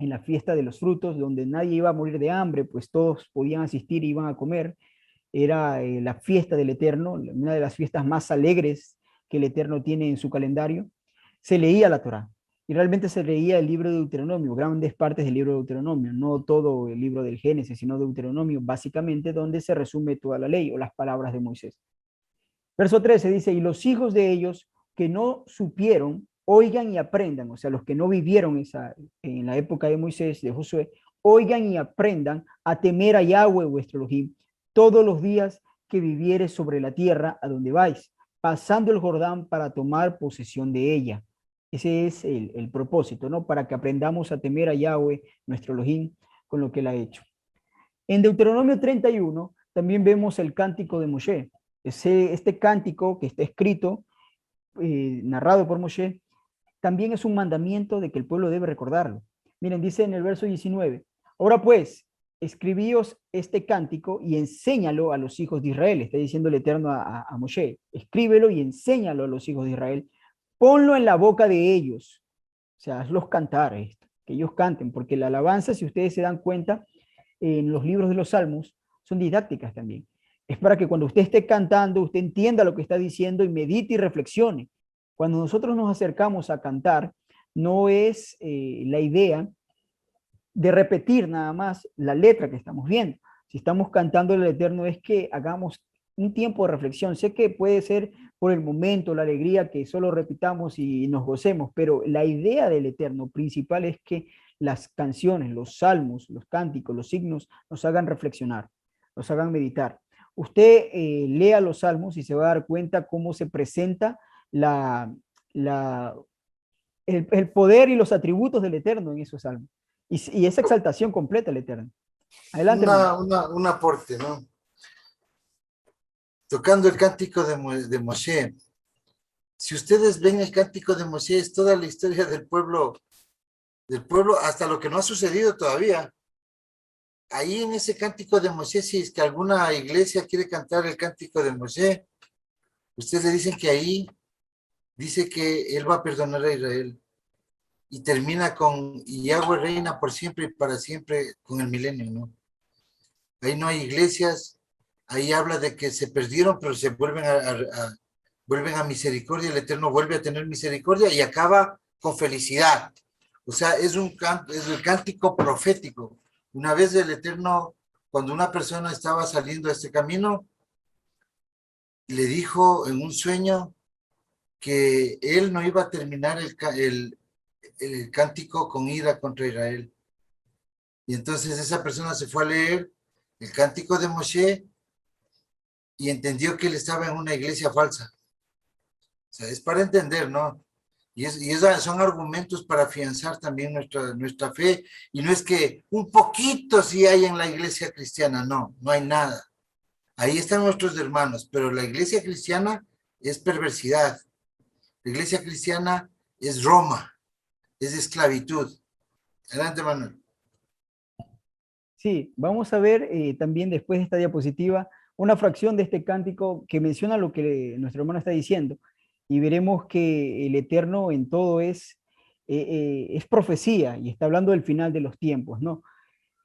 en la fiesta de los frutos, donde nadie iba a morir de hambre, pues todos podían asistir y iban a comer. Era la fiesta del Eterno, una de las fiestas más alegres que el Eterno tiene en su calendario. Se leía la Torá, y realmente se leía el libro de Deuteronomio, grandes partes del libro de Deuteronomio, no todo el libro del Génesis, sino Deuteronomio, básicamente donde se resume toda la ley o las palabras de Moisés. Verso 13 dice, y los hijos de ellos que no supieron, oigan y aprendan, o sea, los que no vivieron en la época de Moisés, de Josué, oigan y aprendan a temer a Yahweh vuestro Elohim todos los días que vivieres sobre la tierra a donde vais, pasando el Jordán para tomar posesión de ella. Ese es el propósito, ¿no? Para que aprendamos a temer a Yahweh, nuestro Elohim, con lo que él ha hecho. En Deuteronomio 31 también vemos el cántico de Moshe. Este cántico que está escrito, narrado por Moshe, también es un mandamiento de que el pueblo debe recordarlo. Miren, dice en el verso 19, ahora pues, escribíos este cántico y enséñalo a los hijos de Israel. Está diciendo el Eterno a Moshe, escríbelo y enséñalo a los hijos de Israel. Ponlo en la boca de ellos. O sea, hazlos cantar esto, que ellos canten, porque la alabanza, si ustedes se dan cuenta, en los libros de los salmos, son didácticas también. Es para que cuando usted esté cantando, usted entienda lo que está diciendo y medite y reflexione. Cuando nosotros nos acercamos a cantar, no es la idea de repetir nada más la letra que estamos viendo. Si estamos cantando el Eterno, es que hagamos un tiempo de reflexión. Sé que puede ser por el momento, la alegría, que solo repitamos y nos gocemos, pero la idea del Eterno principal es que las canciones, los salmos, los cánticos, los signos nos hagan reflexionar, nos hagan meditar. Usted lea los salmos y se va a dar cuenta cómo se presenta la, la, el poder y los atributos del Eterno en esos salmos. Y esa exaltación completa al Eterno. Adelante, hermano.
Un aporte, ¿no? tocando el cántico de Moshe. Si ustedes ven el cántico de Moshe, es toda la historia del pueblo, hasta lo que no ha sucedido todavía. Ahí en ese cántico de Moshe, si es que alguna iglesia quiere cantar el cántico de Moshe, ustedes le dicen que ahí dice que él va a perdonar a Israel. Y termina con, y Yahweh reina por siempre y para siempre con el milenio, ¿no? Ahí no hay iglesias, ahí habla de que se perdieron, pero se vuelven vuelven a misericordia, el Eterno vuelve a tener misericordia y acaba con felicidad. O sea, es el cántico profético. Una vez el Eterno, cuando una persona estaba saliendo a este camino, le dijo en un sueño que él no iba a terminar el cántico con ira contra Israel. Y entonces esa persona se fue a leer el cántico de Moshe y entendió que él estaba en una iglesia falsa. O sea, es para entender, ¿no? Y son argumentos para afianzar también nuestra fe. Y no es que un poquito sí hay en la iglesia cristiana, no hay nada. Ahí están nuestros hermanos, pero la iglesia cristiana es perversidad. La iglesia cristiana es Roma, es esclavitud. Adelante, Manuel.
Sí, vamos a ver también después de esta diapositiva una fracción de este cántico que menciona lo que nuestro hermano está diciendo y veremos que el Eterno en todo es profecía y está hablando del final de los tiempos, ¿no?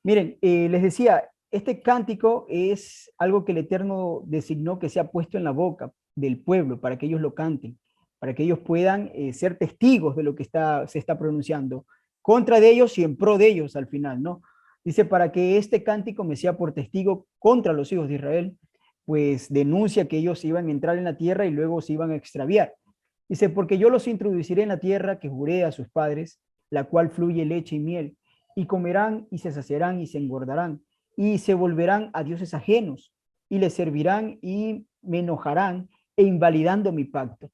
Miren, les decía, este cántico es algo que el Eterno designó que sea puesto en la boca del pueblo para que ellos lo canten, para que ellos puedan ser testigos de lo que se está pronunciando, contra de ellos y en pro de ellos al final, ¿no? Dice, para que este cántico me sea por testigo contra los hijos de Israel, pues denuncia que ellos iban a entrar en la tierra y luego se iban a extraviar. Dice, porque yo los introduciré en la tierra que juré a sus padres, la cual fluye leche y miel, y comerán y se saciarán y se engordarán, y se volverán a dioses ajenos, y les servirán y me enojarán e invalidando mi pacto.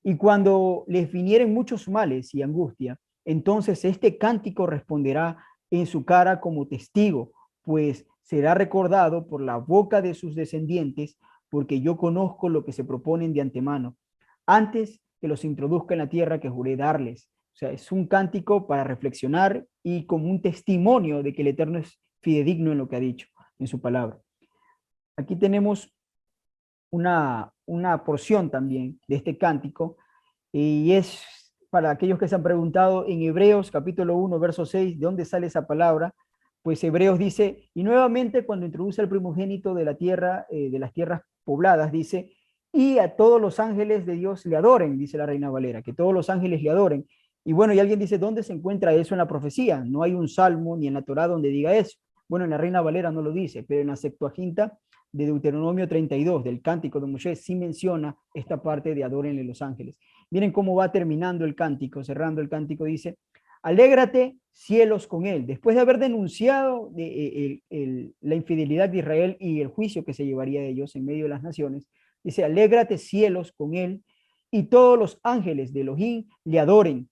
Y cuando les vinieren muchos males y angustia, entonces este cántico responderá en su cara como testigo, pues será recordado por la boca de sus descendientes, porque yo conozco lo que se proponen de antemano, antes que los introduzca en la tierra que juré darles. O sea, es un cántico para reflexionar y como un testimonio de que el Eterno es fidedigno en lo que ha dicho, en su palabra. Aquí tenemos una porción también de este cántico y es para aquellos que se han preguntado en Hebreos capítulo 1, verso 6, ¿de dónde sale esa palabra? Pues Hebreos dice, y nuevamente cuando introduce el primogénito de la tierra, de las tierras pobladas, dice, y a todos los ángeles de Dios le adoren, dice la Reina Valera, que todos los ángeles le adoren. Y bueno, y alguien dice, ¿dónde se encuentra eso en la profecía? No hay un salmo ni en la Torá donde diga eso. Bueno, en la Reina Valera no lo dice, pero en la Septuaginta de Deuteronomio 32, del Cántico de Moshe, sí menciona esta parte de adórenle los ángeles. Miren cómo va terminando el cántico, cerrando el cántico, dice, alégrate cielos con él. Después de haber denunciado la infidelidad de Israel y el juicio que se llevaría de ellos en medio de las naciones, dice, alégrate cielos con él y todos los ángeles de Elohim le adoren.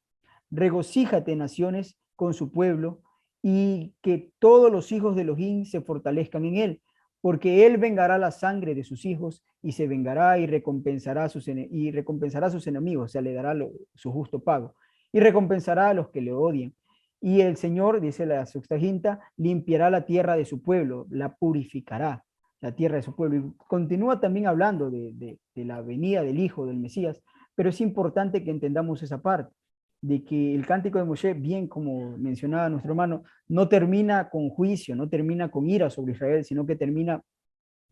Regocíjate naciones con su pueblo y que todos los hijos de Elohim se fortalezcan en él, porque él vengará la sangre de sus hijos y se vengará y recompensará a sus enemigos, o sea, le dará su justo pago y recompensará a los que le odian. Y el Señor, dice la Sextaginta, limpiará la tierra de su pueblo, la purificará, la tierra de su pueblo. Y continúa también hablando de la venida del Hijo, del Mesías, pero es importante que entendamos esa parte, de que el cántico de Moshe, bien como mencionaba nuestro hermano, no termina con juicio, no termina con ira sobre Israel, sino que termina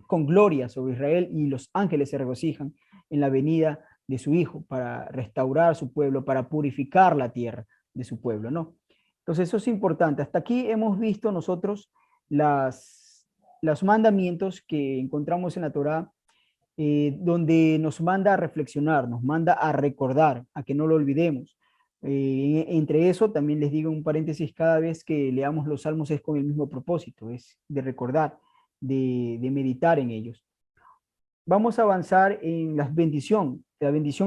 con gloria sobre Israel y los ángeles se regocijan en la venida de su Hijo para restaurar su pueblo, para purificar la tierra de su pueblo, ¿no? Entonces eso es importante. Hasta aquí hemos visto nosotros los mandamientos que encontramos en la Torá, donde nos manda a reflexionar, nos manda a recordar, a que no lo olvidemos. Entre eso, también les digo un paréntesis, cada vez que leamos los salmos es con el mismo propósito, es de recordar, de meditar en ellos. Vamos a avanzar en la bendición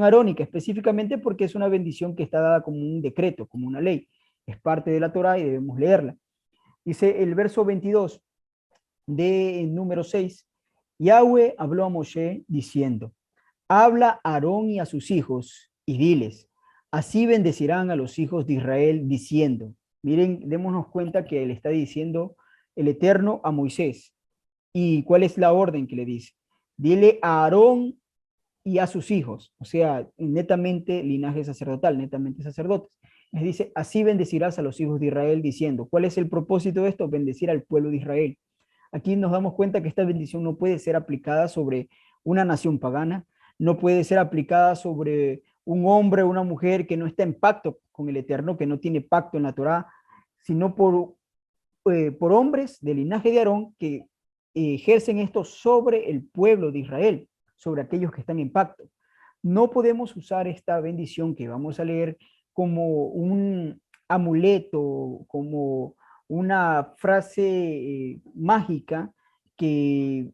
arónica, específicamente porque es una bendición que está dada como un decreto, como una ley. Es parte de la Torá y debemos leerla. Dice el verso 22 de número 6, Yahweh habló a Moshe diciendo, habla a Aarón y a sus hijos y diles, así bendecirán a los hijos de Israel diciendo, miren, démonos cuenta que le está diciendo el Eterno a Moisés. ¿Y cuál es la orden que le dice? Dile a Aarón y a sus hijos, o sea, netamente linaje sacerdotal, netamente sacerdotes. Les dice, así bendecirás a los hijos de Israel diciendo, ¿cuál es el propósito de esto? Bendecir al pueblo de Israel. Aquí nos damos cuenta que esta bendición no puede ser aplicada sobre una nación pagana, no puede ser aplicada sobre un hombre o una mujer que no está en pacto con el Eterno, que no tiene pacto en la Torá, sino por hombres del linaje de Aarón que ejercen esto sobre el pueblo de Israel, sobre aquellos que están en pacto. No podemos usar esta bendición que vamos a leer como un amuleto, como una frase mágica que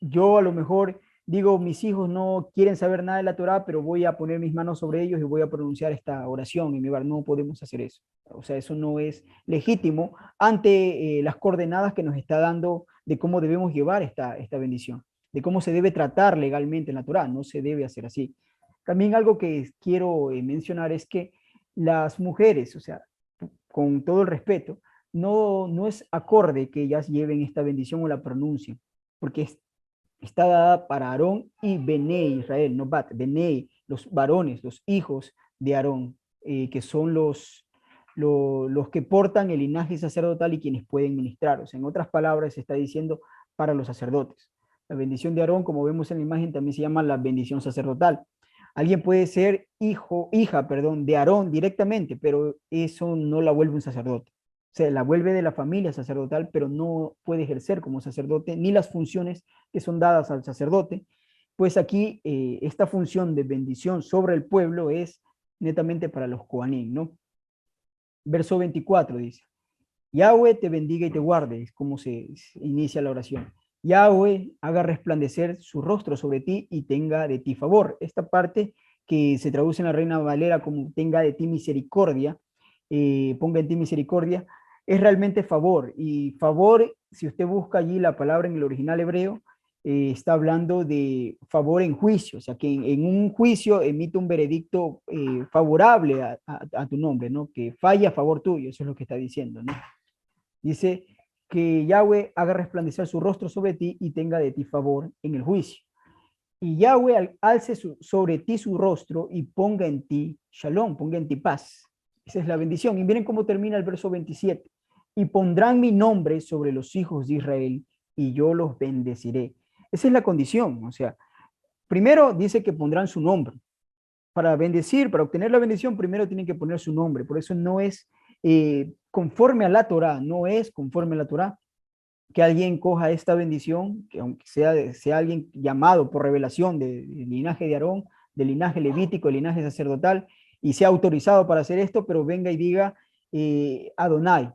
yo a lo mejor digo, mis hijos no quieren saber nada de la Torá, pero voy a poner mis manos sobre ellos y voy a pronunciar esta oración en mi bar. No podemos hacer eso. O sea, eso no es legítimo ante las coordenadas que nos está dando de cómo debemos llevar esta bendición, de cómo se debe tratar legalmente en la Torá. No se debe hacer así. También algo que quiero mencionar es que las mujeres, o sea, con todo el respeto, no es acorde que ellas lleven esta bendición o la pronuncien, porque está dada para Aarón y Benei Israel, no Bat, Benei, los varones, los hijos de Aarón, que son los que portan el linaje sacerdotal y quienes pueden ministrar. O sea, en otras palabras, se está diciendo para los sacerdotes. La bendición de Aarón, como vemos en la imagen, también se llama la bendición sacerdotal. Alguien puede ser hija, perdón, de Aarón directamente, pero eso no la vuelve un sacerdote. O sea, la vuelve de la familia sacerdotal, pero no puede ejercer como sacerdote ni las funciones que son dadas al sacerdote. Pues aquí esta función de bendición sobre el pueblo es netamente para los Coanín, ¿no? Verso 24 dice, Yahweh te bendiga y te guarde, es como se inicia la oración. Yahweh haga resplandecer su rostro sobre ti y tenga de ti favor. Esta parte que se traduce en la Reina Valera como tenga de ti misericordia, ponga en ti misericordia, es realmente favor. Y favor, si usted busca allí la palabra en el original hebreo, está hablando de favor en juicio, o sea, que en un juicio emite un veredicto favorable a tu nombre, ¿no? Que falla a favor tuyo, eso es lo que está diciendo, ¿no? Dice que Yahweh haga resplandecer su rostro sobre ti y tenga de ti favor en el juicio. Y Yahweh alce sobre ti su rostro y ponga en ti shalom, ponga en ti paz. Esa es la bendición. Y miren cómo termina el verso 27. Y pondrán mi nombre sobre los hijos de Israel y yo los bendeciré. Esa es la condición. O sea, primero dice que pondrán su nombre. Para bendecir, para obtener la bendición, primero tienen que poner su nombre. Por eso no es conforme a la Torá, no es conforme a la Torá que alguien coja esta bendición, que aunque sea alguien llamado por revelación del linaje de Aarón, del linaje levítico, del linaje sacerdotal, y sea autorizado para hacer esto, pero venga y diga Adonai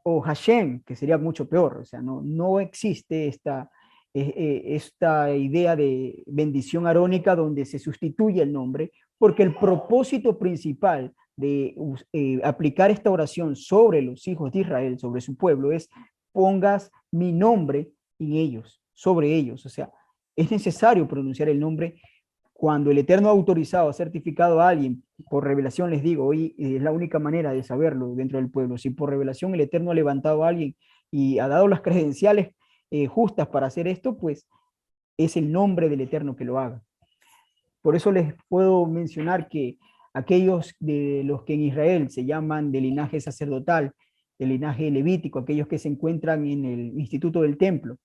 o Hashem, que sería mucho peor. O sea, no existe esta idea de bendición arónica donde se sustituye el nombre, porque el propósito principal de aplicar esta oración sobre los hijos de Israel, sobre su pueblo, es pongas mi nombre en ellos, sobre ellos. O sea, es necesario pronunciar el nombre cuando el Eterno ha autorizado, ha certificado a alguien, por revelación les digo, hoy es la única manera de saberlo dentro del pueblo. Si por revelación el Eterno ha levantado a alguien y ha dado las credenciales justas para hacer esto, pues es el nombre del Eterno que lo haga. Por eso les puedo mencionar que aquellos de los que en Israel se llaman de linaje sacerdotal, de linaje levítico, aquellos que se encuentran en el instituto del templo,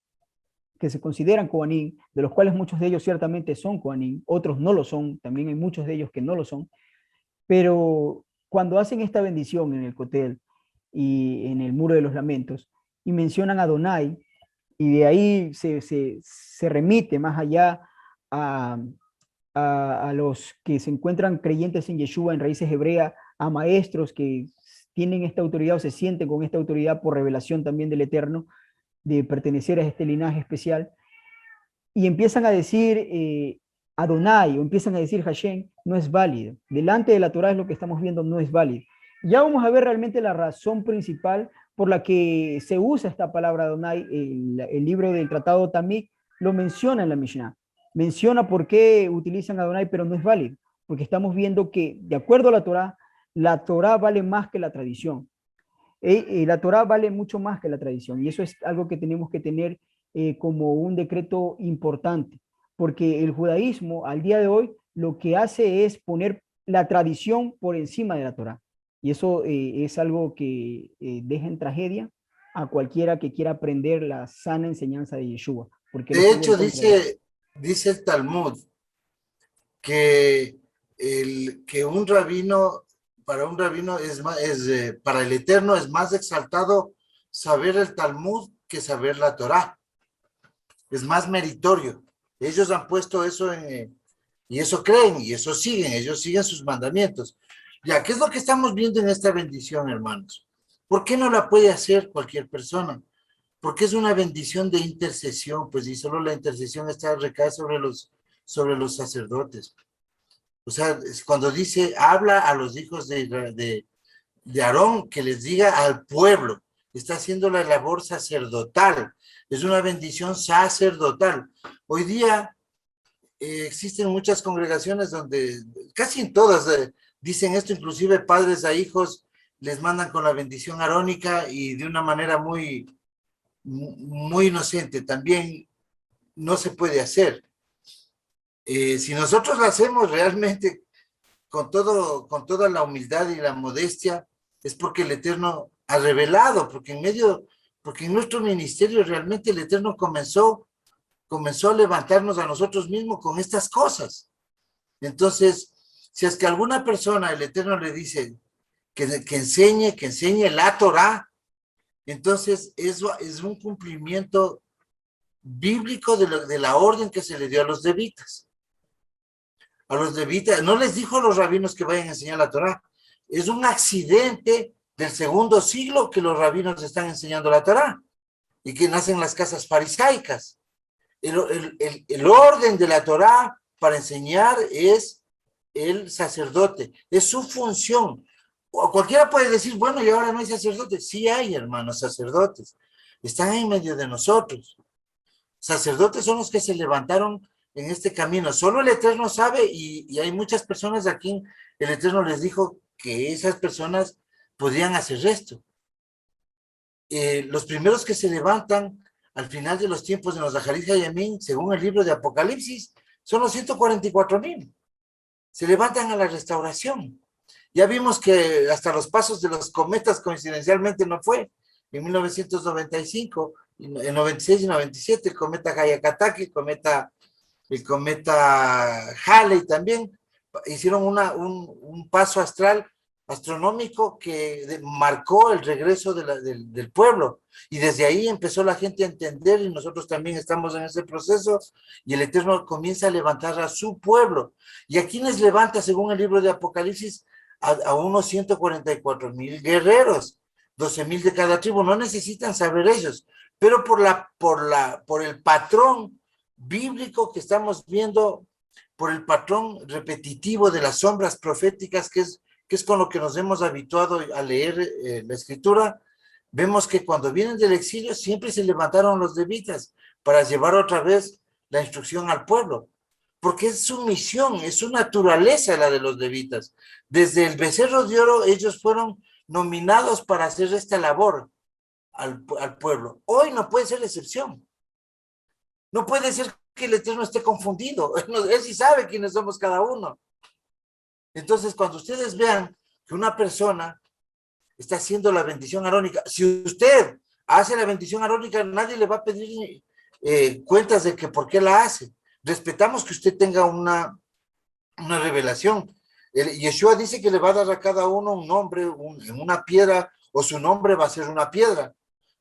que se consideran Kohanim, de los cuales muchos de ellos ciertamente son Kohanim, otros no lo son, también hay muchos de ellos que no lo son, pero cuando hacen esta bendición en el Cotel y en el Muro de los Lamentos, y mencionan a Adonai, y de ahí se remite más allá a, a los que se encuentran creyentes en Yeshua, en raíces hebreas, a maestros que tienen esta autoridad o se sienten con esta autoridad por revelación también del Eterno, de pertenecer a este linaje especial, y empiezan a decir Adonai o empiezan a decir Hashem, no es válido. Delante de la Torah es lo que estamos viendo, no es válido. Ya vamos a ver realmente la razón principal por la que se usa esta palabra Adonai. El libro del Tratado Tamik lo menciona en la Mishnah. Menciona por qué utilizan Adonai, pero no es válido, porque estamos viendo que, de acuerdo a la Torá vale más que la tradición. La Torá vale mucho más que la tradición, y eso es algo que tenemos que tener como un decreto importante, porque el judaísmo al día de hoy lo que hace es poner la tradición por encima de la Torá, y eso es algo que deja en tragedia a cualquiera que quiera aprender la sana enseñanza de Yeshua, porque lo
De
pongo en
hecho,
contra de eso.
dice el Talmud que, que un rabino, para un rabino para el Eterno es más exaltado saber el Talmud que saber la Torá. Es más meritorio. Ellos han puesto eso y eso creen, y eso siguen, ellos siguen sus mandamientos. Ya, ¿qué es lo que estamos viendo en esta bendición, hermanos? ¿Por qué no la puede hacer cualquier persona? Porque es una bendición de intercesión, pues, y solo la intercesión está recae sobre los sacerdotes. O sea, cuando dice, habla a los hijos de Aarón, que les diga al pueblo, está haciendo la labor sacerdotal, es una bendición sacerdotal. Hoy día existen muchas congregaciones donde, casi en todas, dicen esto, inclusive padres a hijos les mandan con la bendición arónica y de una manera muy inocente, también no se puede hacer. Si nosotros lo hacemos realmente con toda la humildad y la modestia, es porque el Eterno ha revelado, porque en nuestro ministerio realmente el Eterno comenzó a levantarnos a nosotros mismos con estas cosas. Entonces, si es que alguna persona el Eterno le dice que enseñe la Torah, entonces eso es un cumplimiento bíblico de la orden que se le dio a los levitas. A los levitas, no les dijo a los rabinos que vayan a enseñar la Torah. Es un accidente del segundo siglo que los rabinos están enseñando la Torah y que nacen las casas farisaicas. El orden de la Torah para enseñar es el sacerdote, es su función. O cualquiera puede decir, bueno, y ahora no hay sacerdotes. Sí hay, hermanos, sacerdotes. Están en medio de nosotros. Sacerdotes son los que se levantaron en este camino. Solo el Eterno sabe y hay muchas personas a quien el Eterno les dijo que esas personas podrían hacer esto. Los primeros que se levantan al final de los tiempos de los Zaharit Hayamim, según el libro de Apocalipsis, son los 144,000. Se levantan a la restauración. Ya vimos que hasta los pasos de los cometas coincidencialmente no fue. En 1995, en 96 y 97, el cometa Hayakatake, el cometa Halley también, hicieron un paso astronómico que marcó el regreso del pueblo. Y desde ahí empezó la gente a entender, y nosotros también estamos en ese proceso, y el Eterno comienza a levantar a su pueblo. ¿Y a quiénes levanta, según el libro de Apocalipsis? A unos 144,000 guerreros, 12,000 de cada tribu. No necesitan saber ellos, pero por el patrón bíblico que estamos viendo, por el patrón repetitivo de las sombras proféticas, que es con lo que nos hemos habituado a leer la escritura, vemos que cuando vienen del exilio siempre se levantaron los levitas para llevar otra vez la instrucción al pueblo, porque es su misión, es su naturaleza la de los levitas. Desde el becerro de oro ellos fueron nominados para hacer esta labor al pueblo. Hoy no puede ser la excepción. No puede ser que el Eterno esté confundido. Él sí sabe quiénes somos cada uno. Entonces, cuando ustedes vean que una persona está haciendo la bendición arónica, si usted hace la bendición arónica, nadie le va a pedir cuentas de que por qué la hace. Respetamos que usted tenga una revelación. Yeshua dice que le va a dar a cada uno un nombre en una piedra, o su nombre va a ser una piedra,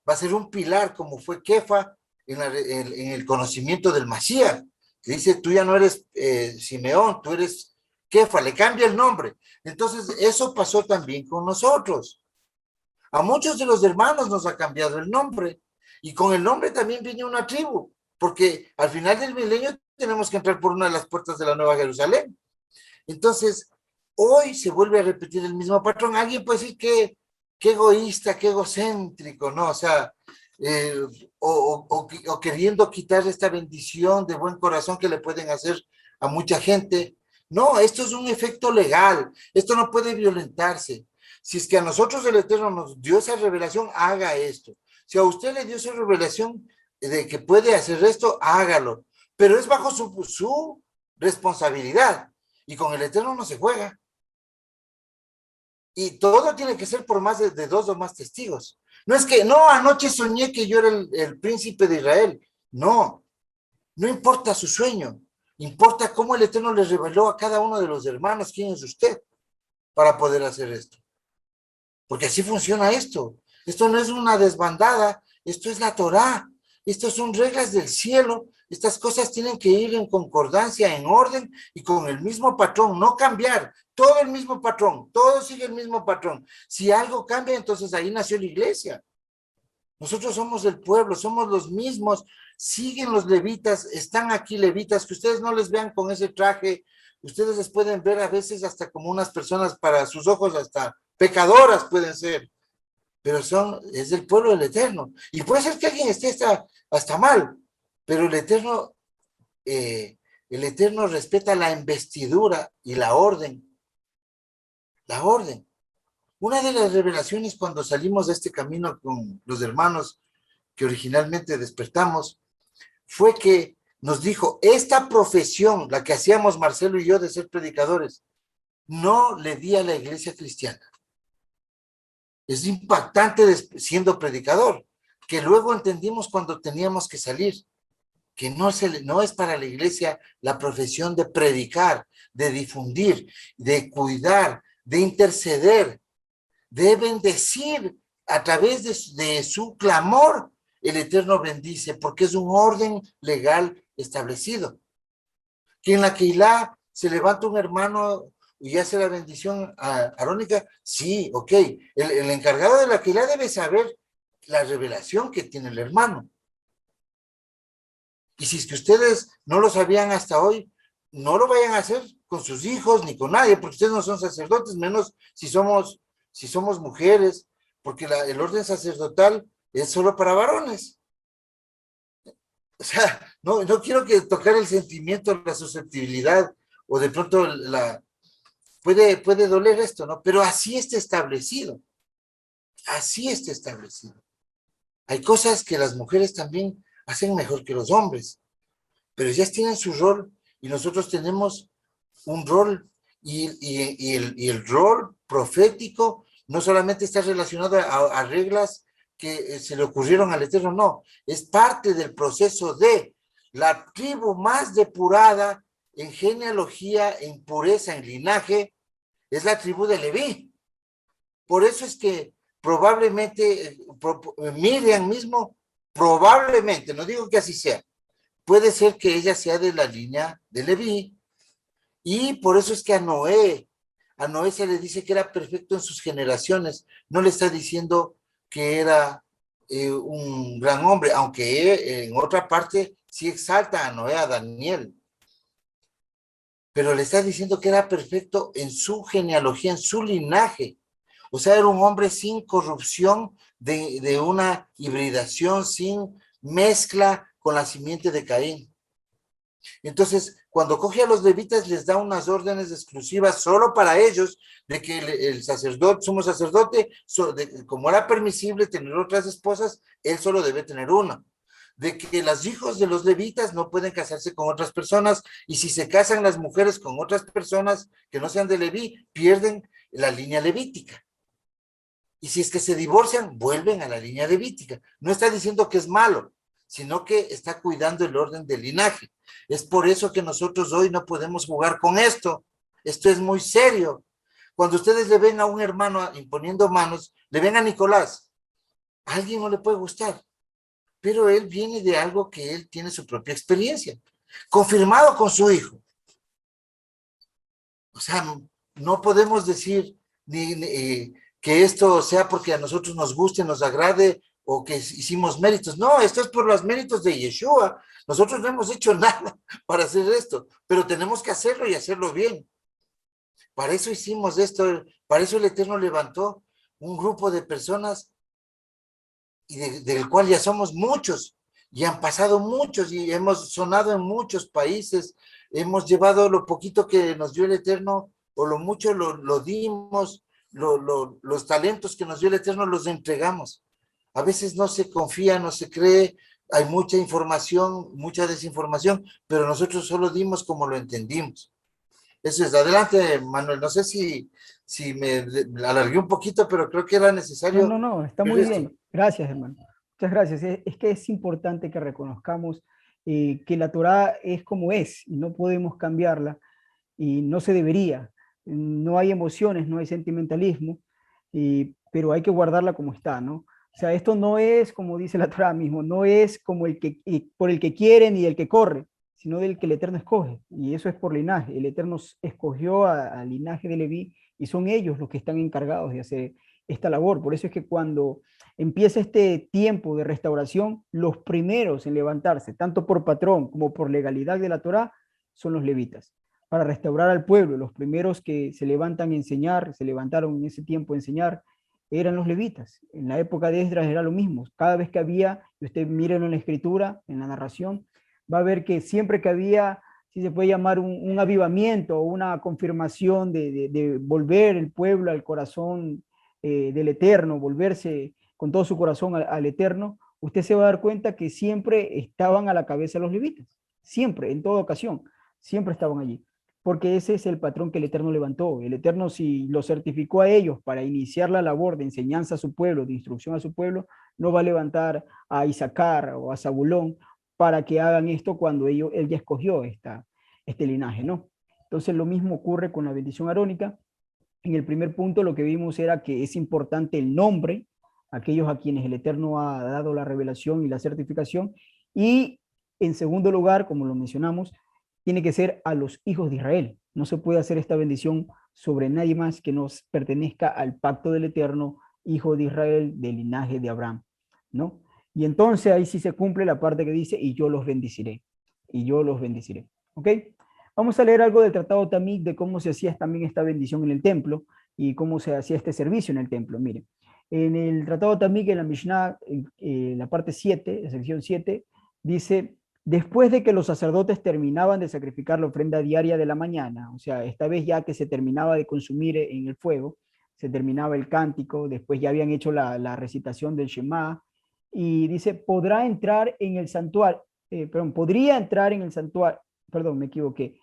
va a ser un pilar, como fue Kefa en el conocimiento del Mashiach, que dice, tú ya no eres Simeón, tú eres Kefa, le cambia el nombre. Entonces, eso pasó también con nosotros. A muchos de los hermanos nos ha cambiado el nombre, y con el nombre también viene una tribu, porque al final del milenio tenemos que entrar por una de las puertas de la Nueva Jerusalén. Entonces, hoy se vuelve a repetir el mismo patrón. Alguien puede decir que egoísta, que egocéntrico, ¿no? O sea, eh, o queriendo quitar esta bendición de buen corazón que le pueden hacer a mucha gente. No, esto es un efecto legal, esto no puede violentarse. Si es que a nosotros el Eterno nos dio esa revelación, haga esto. Si a usted le dio esa revelación de que puede hacer esto, hágalo. Pero es bajo su responsabilidad. Y con el Eterno no se juega. Y todo tiene que ser por más de dos o más testigos. No es que, no, anoche soñé que yo era el príncipe de Israel. No, no importa su sueño. Importa cómo el Eterno le reveló a cada uno de los hermanos quién es usted para poder hacer esto. Porque así funciona esto. Esto no es una desbandada, esto es la Torá. Estas son reglas del cielo. Estas cosas tienen que ir en concordancia, en orden y con el mismo patrón, no cambiar. Todo el mismo patrón, todo sigue el mismo patrón. Si algo cambia, entonces ahí nació la iglesia. Nosotros somos el pueblo, somos los mismos. Siguen los levitas, están aquí levitas, que ustedes no les vean con ese traje. Ustedes les pueden ver a veces hasta como unas personas para sus ojos hasta pecadoras pueden ser, pero es del pueblo del Eterno. Y puede ser que alguien esté hasta mal, pero el Eterno respeta la investidura y la orden. La orden. Una de las revelaciones cuando salimos de este camino con los hermanos que originalmente despertamos, fue que nos dijo, esta profesión, la que hacíamos Marcelo y yo de ser predicadores, no le di a la iglesia cristiana. Es impactante siendo predicador, que luego entendimos cuando teníamos que salir, que no es para la iglesia la profesión de predicar, de difundir, de cuidar, de interceder, de bendecir a través de su clamor. El Eterno bendice porque es un orden legal establecido. Que en la Keilah se levanta un hermano y hace la bendición arónica, sí, ok. El encargado de la Keilah debe saber la revelación que tiene el hermano. Y si es que ustedes no lo sabían hasta hoy, no lo vayan a hacer con sus hijos ni con nadie, porque ustedes no son sacerdotes, menos si somos mujeres, porque el orden sacerdotal es solo para varones. O sea, no quiero que tocar el sentimiento, la susceptibilidad, o de pronto puede doler esto, ¿no? Pero así está establecido. Así está establecido. Hay cosas que las mujeres también hacen mejor que los hombres, pero ellas tienen su rol y nosotros tenemos un rol y el rol profético no solamente está relacionado a reglas que se le ocurrieron al Eterno, no, es parte del proceso de la tribu más depurada en genealogía, en pureza, en linaje, es la tribu de Leví. Por eso es que probablemente Miriam mismo, probablemente, no digo que así sea, puede ser que ella sea de la línea de Leví, y por eso es que a Noé se le dice que era perfecto en sus generaciones, no le está diciendo que era un gran hombre, aunque en otra parte sí exalta a Noé, a Daniel, pero le está diciendo que era perfecto en su genealogía, en su linaje, o sea, era un hombre sin corrupción, de una hibridación, sin mezcla con la simiente de Caín. Entonces, cuando coge a los levitas, les da unas órdenes exclusivas solo para ellos, de que el sacerdote, sumo sacerdote, como era permisible tener otras esposas, él solo debe tener una. De que los hijos de los levitas no pueden casarse con otras personas, y si se casan las mujeres con otras personas que no sean de Leví, pierden la línea levítica. Y si es que se divorcian, vuelven a la línea levítica. No está diciendo que es malo, sino que está cuidando el orden del linaje. Es por eso que nosotros hoy no podemos jugar con esto. Esto es muy serio. Cuando ustedes le ven a un hermano imponiendo manos, le ven a Nicolás, a alguien no le puede gustar, pero él viene de algo que él tiene su propia experiencia, confirmado con su hijo. O sea, no podemos decir que esto sea porque a nosotros nos guste, nos agrade, o que hicimos méritos. No, esto es por los méritos de Yeshua. Nosotros no hemos hecho nada para hacer esto, pero tenemos que hacerlo y hacerlo bien. Para eso hicimos esto, para eso el Eterno levantó un grupo de personas y del cual ya somos muchos, y han pasado muchos, y hemos sonado en muchos países, hemos llevado lo poquito que nos dio el Eterno, o lo mucho lo dimos, los talentos que nos dio el Eterno los entregamos. A veces no se confía, no se cree, hay mucha información, mucha desinformación, pero nosotros solo dimos como lo entendimos. Eso es. Adelante, Manuel. No sé si me alargué un poquito, pero creo que era
No,
necesario
no, no, está
ver
muy
esto.
bien. Gracias, hermano. Muchas gracias. Es que es importante que reconozcamos que la Torá es como es y no podemos cambiarla y no se debería. No hay emociones, no hay sentimentalismo, pero hay que guardarla como está, ¿no? O sea, esto no es, como dice la Torá mismo, no es como el que, por el que quiere ni el que corre, sino del que el Eterno escoge. Y eso es por linaje. El Eterno escogió al linaje de Leví y son ellos los que están encargados de hacer esta labor. Por eso es que cuando empieza este tiempo de restauración, los primeros en levantarse, tanto por patrón como por legalidad de la Torá, son los levitas para restaurar al pueblo. Los primeros que se levantan a enseñar, se levantaron en ese tiempo a enseñar, eran los levitas. En la época de Esdras era lo mismo. Cada vez que había, usted miren en la escritura, en la narración, va a ver que siempre que había, si se puede llamar un avivamiento o una confirmación de volver el pueblo al corazón del Eterno, volverse con todo su corazón al Eterno, usted se va a dar cuenta que siempre estaban a la cabeza los levitas. Siempre, en toda ocasión, siempre estaban allí porque ese es el patrón que el Eterno levantó. El Eterno, si lo certificó a ellos para iniciar la labor de enseñanza a su pueblo, de instrucción a su pueblo, no va a levantar a Isaacar o a Zabulón para que hagan esto cuando él ya escogió este linaje, ¿no? Entonces lo mismo ocurre con la bendición arónica. En el primer punto lo que vimos era que es importante el nombre, aquellos a quienes el Eterno ha dado la revelación y la certificación, y en segundo lugar, como lo mencionamos, tiene que ser a los hijos de Israel. No se puede hacer esta bendición sobre nadie más que nos pertenezca al pacto del Eterno, hijo de Israel, del linaje de Abraham, ¿no? Y entonces ahí sí se cumple la parte que dice, y yo los bendeciré, y yo los bendeciré, ¿ok? Vamos a leer algo del Tratado Tamid de cómo se hacía también esta bendición en el templo y cómo se hacía este servicio en el templo. Miren, en el Tratado Tamid, en la Mishnah, en la parte 7, la sección 7, dice, después de que los sacerdotes terminaban de sacrificar la ofrenda diaria de la mañana, o sea, esta vez ya que se terminaba de consumir en el fuego, se terminaba el cántico, después ya habían hecho la recitación del Shema, y dice, podrá entrar en el santuario, perdón, podría entrar en el santuario, perdón, me equivoqué,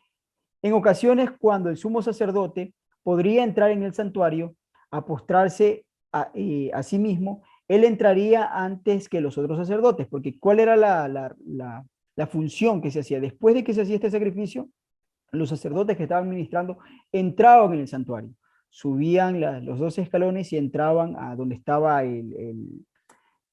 en ocasiones, cuando el sumo sacerdote podría entrar en el santuario a postrarse a sí mismo, él entraría antes que los otros sacerdotes, porque ¿cuál era la función que se hacía? Después de que se hacía este sacrificio, los sacerdotes que estaban ministrando entraban en el santuario, subían los 12 escalones y entraban a donde estaba en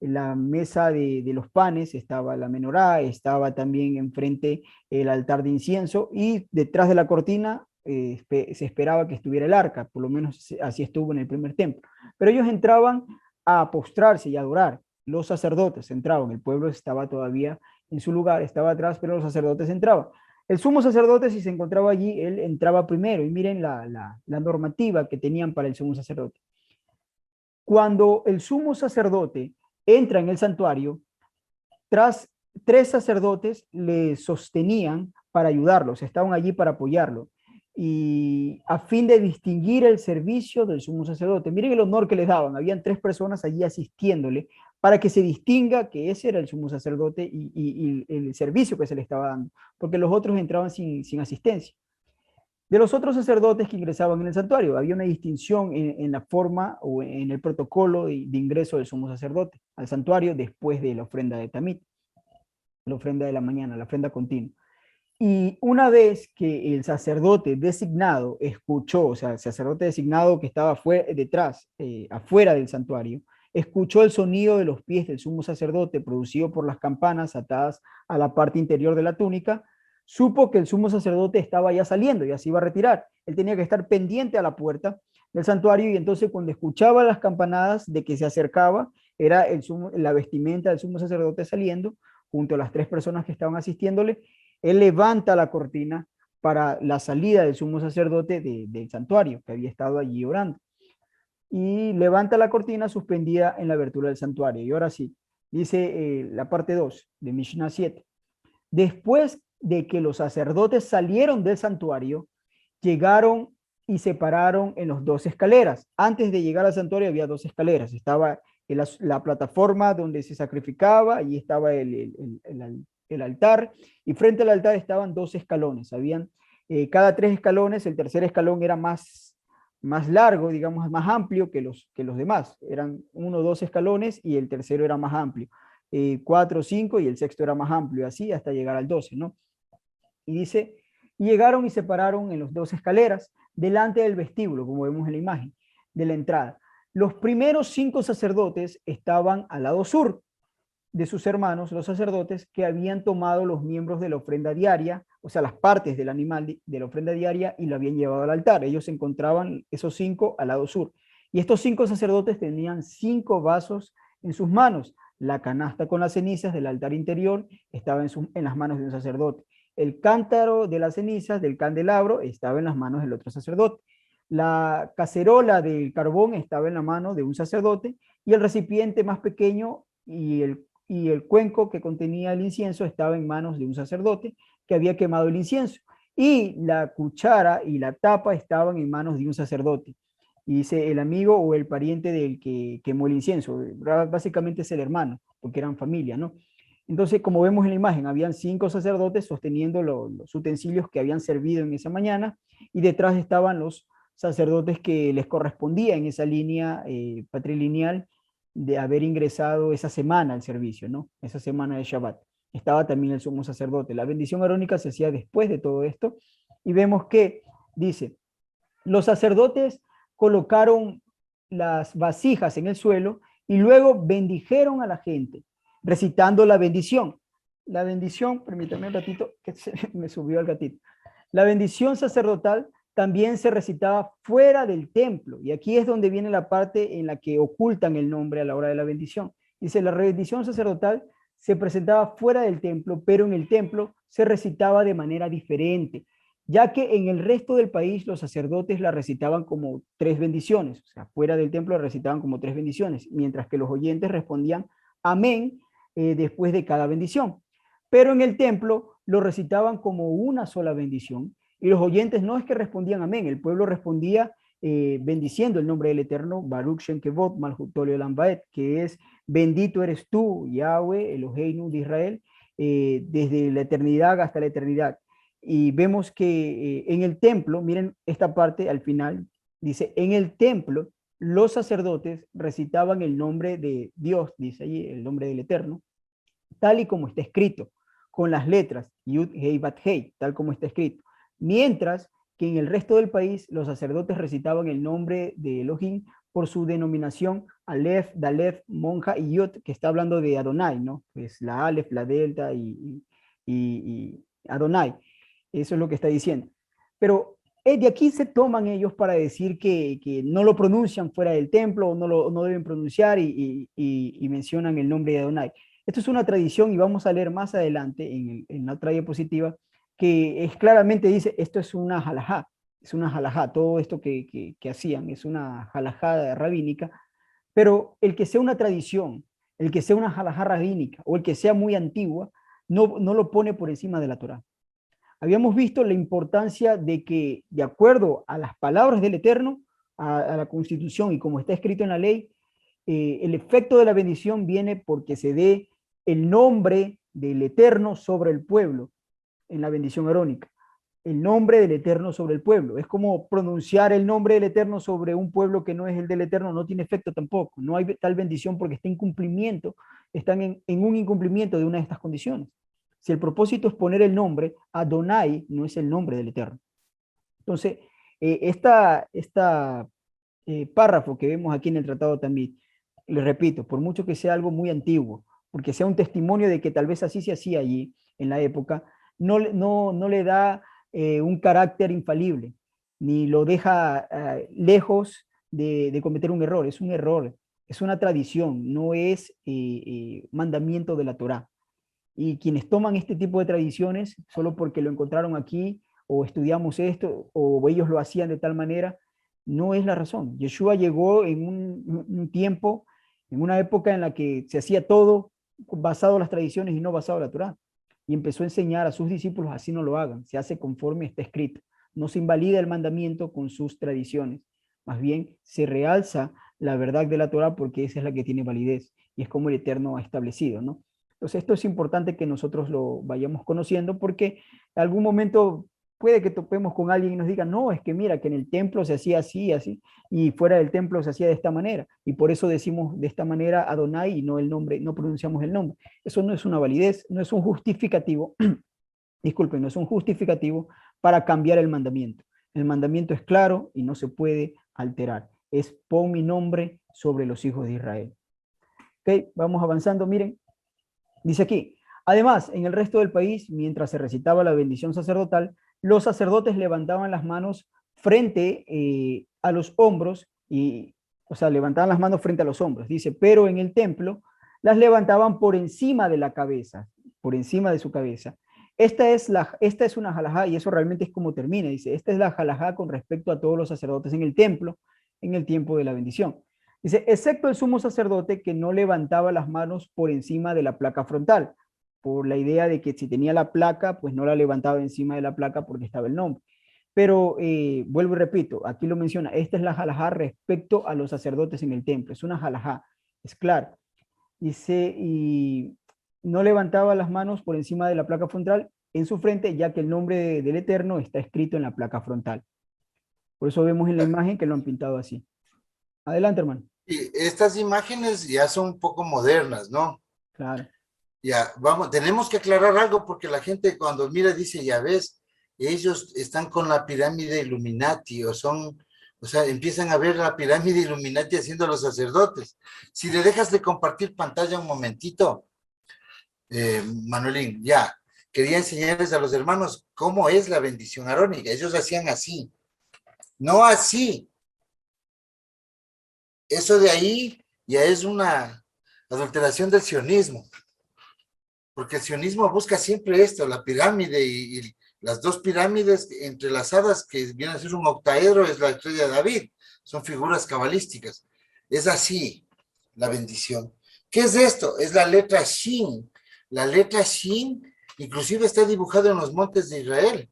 la mesa de los panes, estaba la menorá, estaba también enfrente el altar de incienso y detrás de la cortina se esperaba que estuviera el arca, por lo menos así estuvo en el primer templo. Pero ellos entraban a postrarse y a adorar. Los sacerdotes entraban, el pueblo estaba todavía en su lugar, estaba atrás, pero los sacerdotes entraban. El sumo sacerdote, si se encontraba allí, él entraba primero. Y miren la normativa que tenían para el sumo sacerdote. Cuando el sumo sacerdote entra en el santuario, tras tres sacerdotes le sostenían para ayudarlos, estaban allí para apoyarlo y a fin de distinguir el servicio del sumo sacerdote. Miren el honor que les daban, habían tres personas allí asistiéndole para que se distinga que ese era el sumo sacerdote y el servicio que se le estaba dando, porque los otros entraban sin asistencia. De los otros sacerdotes que ingresaban en el santuario, había una distinción en la forma o en el protocolo de ingreso del sumo sacerdote al santuario después de la ofrenda de Tamit, la ofrenda de la mañana, la ofrenda continua. Y una vez que el sacerdote designado escuchó, o sea, el sacerdote designado que estaba detrás, afuera del santuario, escuchó el sonido de los pies del sumo sacerdote producido por las campanas atadas a la parte interior de la túnica, supo que el sumo sacerdote estaba ya saliendo, ya se iba a retirar. Él tenía que estar pendiente a la puerta del santuario y entonces cuando escuchaba las campanadas de que se acercaba, era la vestimenta del sumo sacerdote saliendo junto a las tres personas que estaban asistiéndole. Él levanta la cortina para la salida del sumo sacerdote del santuario que había estado allí orando. y levanta la cortina suspendida en la abertura del santuario. Y ahora sí, dice la parte 2 de Mishnah 7. Después de que los sacerdotes salieron del santuario, llegaron y se pararon en los dos escaleras. Antes de llegar al santuario había dos escaleras. Estaba la plataforma donde se sacrificaba y estaba el altar, y frente al altar estaban dos escalones. Habían cada tres escalones, el tercer escalón era más largo, digamos, más amplio que los demás. Eran uno o dos escalones y el tercero era más amplio. Cuatro, cinco y el sexto era más amplio, así hasta llegar al 12, ¿no? Y dice, llegaron y se pararon en los dos escaleras delante del vestíbulo, como vemos en la imagen, de la entrada. Los primeros 5 sacerdotes estaban al lado sur de sus hermanos, los sacerdotes, que habían tomado los miembros de la ofrenda diaria, o sea, las partes del animal de la ofrenda diaria, y lo habían llevado al altar. Ellos se encontraban, esos 5, al lado sur. Y estos 5 sacerdotes tenían 5 vasos en sus manos. La canasta con las cenizas del altar interior estaba en las manos de un sacerdote. El cántaro de las cenizas del candelabro estaba en las manos del otro sacerdote. La cacerola del carbón estaba en la mano de un sacerdote, y el recipiente más pequeño y el cuenco que contenía el incienso estaba en manos de un sacerdote que había quemado el incienso. Y la cuchara y la tapa estaban en manos de un sacerdote. Y dice el amigo o el pariente del que quemó el incienso. Básicamente es el hermano, porque eran familia, ¿no? Entonces, como vemos en la imagen, habían 5 sacerdotes sosteniendo los utensilios que habían servido en esa mañana, y detrás estaban los sacerdotes que les correspondía en esa línea patrilineal de haber ingresado esa semana al servicio, ¿no? Esa semana de Shabbat. Estaba también el sumo sacerdote. La bendición arónica se hacía después de todo esto, y vemos que, dice, los sacerdotes colocaron las vasijas en el suelo y luego bendijeron a la gente, recitando la bendición. La bendición, permítame un ratito, que se me subió el gatito. La bendición sacerdotal también se recitaba fuera del templo, y aquí es donde viene la parte en la que ocultan el nombre a la hora de la bendición. Dice, la bendición sacerdotal se presentaba fuera del templo, pero en el templo se recitaba de manera diferente, ya que en el resto del país los sacerdotes la recitaban como 3 bendiciones, o sea, fuera del templo la recitaban como 3 bendiciones, mientras que los oyentes respondían amén después de cada bendición. Pero en el templo lo recitaban como una sola bendición, y los oyentes no es que respondían amén, el pueblo respondía bendiciendo el nombre del Eterno, Baruch Shem Kevod Malhutolio Lambaet, que es bendito eres tú, Yahweh, Eloheinu de Israel, desde la eternidad hasta la eternidad. Y vemos que en el templo, miren esta parte al final, dice, en el templo los sacerdotes recitaban el nombre de Dios, dice allí, el nombre del Eterno, tal y como está escrito, con las letras Yud, Hei, Bat, Hei, tal como está escrito. Mientras que en el resto del país los sacerdotes recitaban el nombre de Elohim por su denominación Aleph, Dalef, Monja y Yod, que está hablando de Adonai, ¿no? Pues la Aleph, la Delta y Adonai. Eso es lo que está diciendo. Pero de aquí se toman ellos para decir que no lo pronuncian fuera del templo, o no deben pronunciar, y mencionan el nombre de Adonai. Esto es una tradición, y vamos a leer más adelante en la otra diapositiva, que claramente dice, esto es una halajá, todo esto que hacían es una halajá rabínica, pero el que sea una tradición, el que sea una halajá rabínica, o el que sea muy antigua, no lo pone por encima de la Torá. Habíamos visto la importancia de que, de acuerdo a las palabras del Eterno, a la Constitución y como está escrito en la ley, el efecto de la bendición viene porque se dé el nombre del Eterno sobre el pueblo en la bendición arónica. El nombre del Eterno sobre el pueblo. Es como pronunciar el nombre del Eterno sobre un pueblo que no es el del Eterno, no tiene efecto tampoco. No hay tal bendición porque está en cumplimiento, están en un incumplimiento de una de estas condiciones. Si el propósito es poner el nombre, Adonai no es el nombre del Eterno. Entonces, esta párrafo que vemos aquí en el Tratado también, le repito, por mucho que sea algo muy antiguo, porque sea un testimonio de que tal vez así se hacía allí en la época, no le da un carácter infalible, ni lo deja lejos de cometer un error. Es un error, es una tradición, no es mandamiento de la Torá. Y quienes toman este tipo de tradiciones solo porque lo encontraron aquí, o estudiamos esto, o ellos lo hacían de tal manera, No es la razón. Yeshua llegó en un tiempo, en una época en la que se hacía todo basado en las tradiciones y no basado en la Torá. Y empezó a enseñar a sus discípulos, así no lo hagan, se hace conforme está escrito. No se invalida el mandamiento con sus tradiciones, más bien se realza la verdad de la Torá porque esa es la que tiene validez y es como el Eterno ha establecido, ¿no? Entonces esto es importante que nosotros lo vayamos conociendo porque en algún momento puede que topemos con alguien y nos diga, no, es que mira, que en el templo se hacía así, así, y fuera del templo se hacía de esta manera, y por eso decimos de esta manera Adonai y no el nombre, no pronunciamos el nombre. Eso no es una validez, no es un justificativo, disculpen, no es un justificativo para cambiar el mandamiento. El mandamiento es claro y no se puede alterar. Es pon mi nombre sobre los hijos de Israel. Ok, vamos avanzando, miren. Dice aquí, además, en el resto del país, mientras se recitaba la bendición sacerdotal, los sacerdotes levantaban las manos frente a los hombros, o sea, levantaban las manos frente a los hombros. Dice, pero en el templo las levantaban por encima de la cabeza, por encima de su cabeza. Esta es una halajá, y eso realmente es como termina. Dice, esta es la halajá con respecto a todos los sacerdotes en el templo, en el tiempo de la bendición. Dice, excepto el sumo sacerdote que no levantaba las manos por encima de la placa frontal, por la idea de que si tenía la placa, pues no la levantaba encima de la placa porque estaba el nombre. Pero vuelvo y repito, aquí lo menciona, esta es la halajá respecto a los sacerdotes en el templo, es una halajá, es claro. Dice, y no levantaba las manos por encima de la placa frontal en su frente, ya que el nombre del Eterno está escrito en la placa frontal. Por eso vemos en la imagen que lo han pintado así. Adelante, hermano.
Y estas imágenes ya son un poco modernas, ¿no?
Claro.
Ya, vamos, tenemos que aclarar algo porque la gente cuando mira dice, ya ves, ellos están con la pirámide Illuminati o sea, empiezan a ver la pirámide Illuminati haciendo los sacerdotes. Si le dejas de compartir pantalla un momentito, Manuelín, ya, quería enseñarles a los hermanos cómo es la bendición arónica. Ellos hacían así, no así. Eso de ahí ya es una adulteración del sionismo. Porque el sionismo busca siempre esto, la pirámide y las dos pirámides entrelazadas que vienen a ser un octaedro es la estrella de David, son figuras cabalísticas. Es así la bendición. ¿Qué es esto? Es la letra Shin. La letra Shin inclusive está dibujado en los montes de Israel,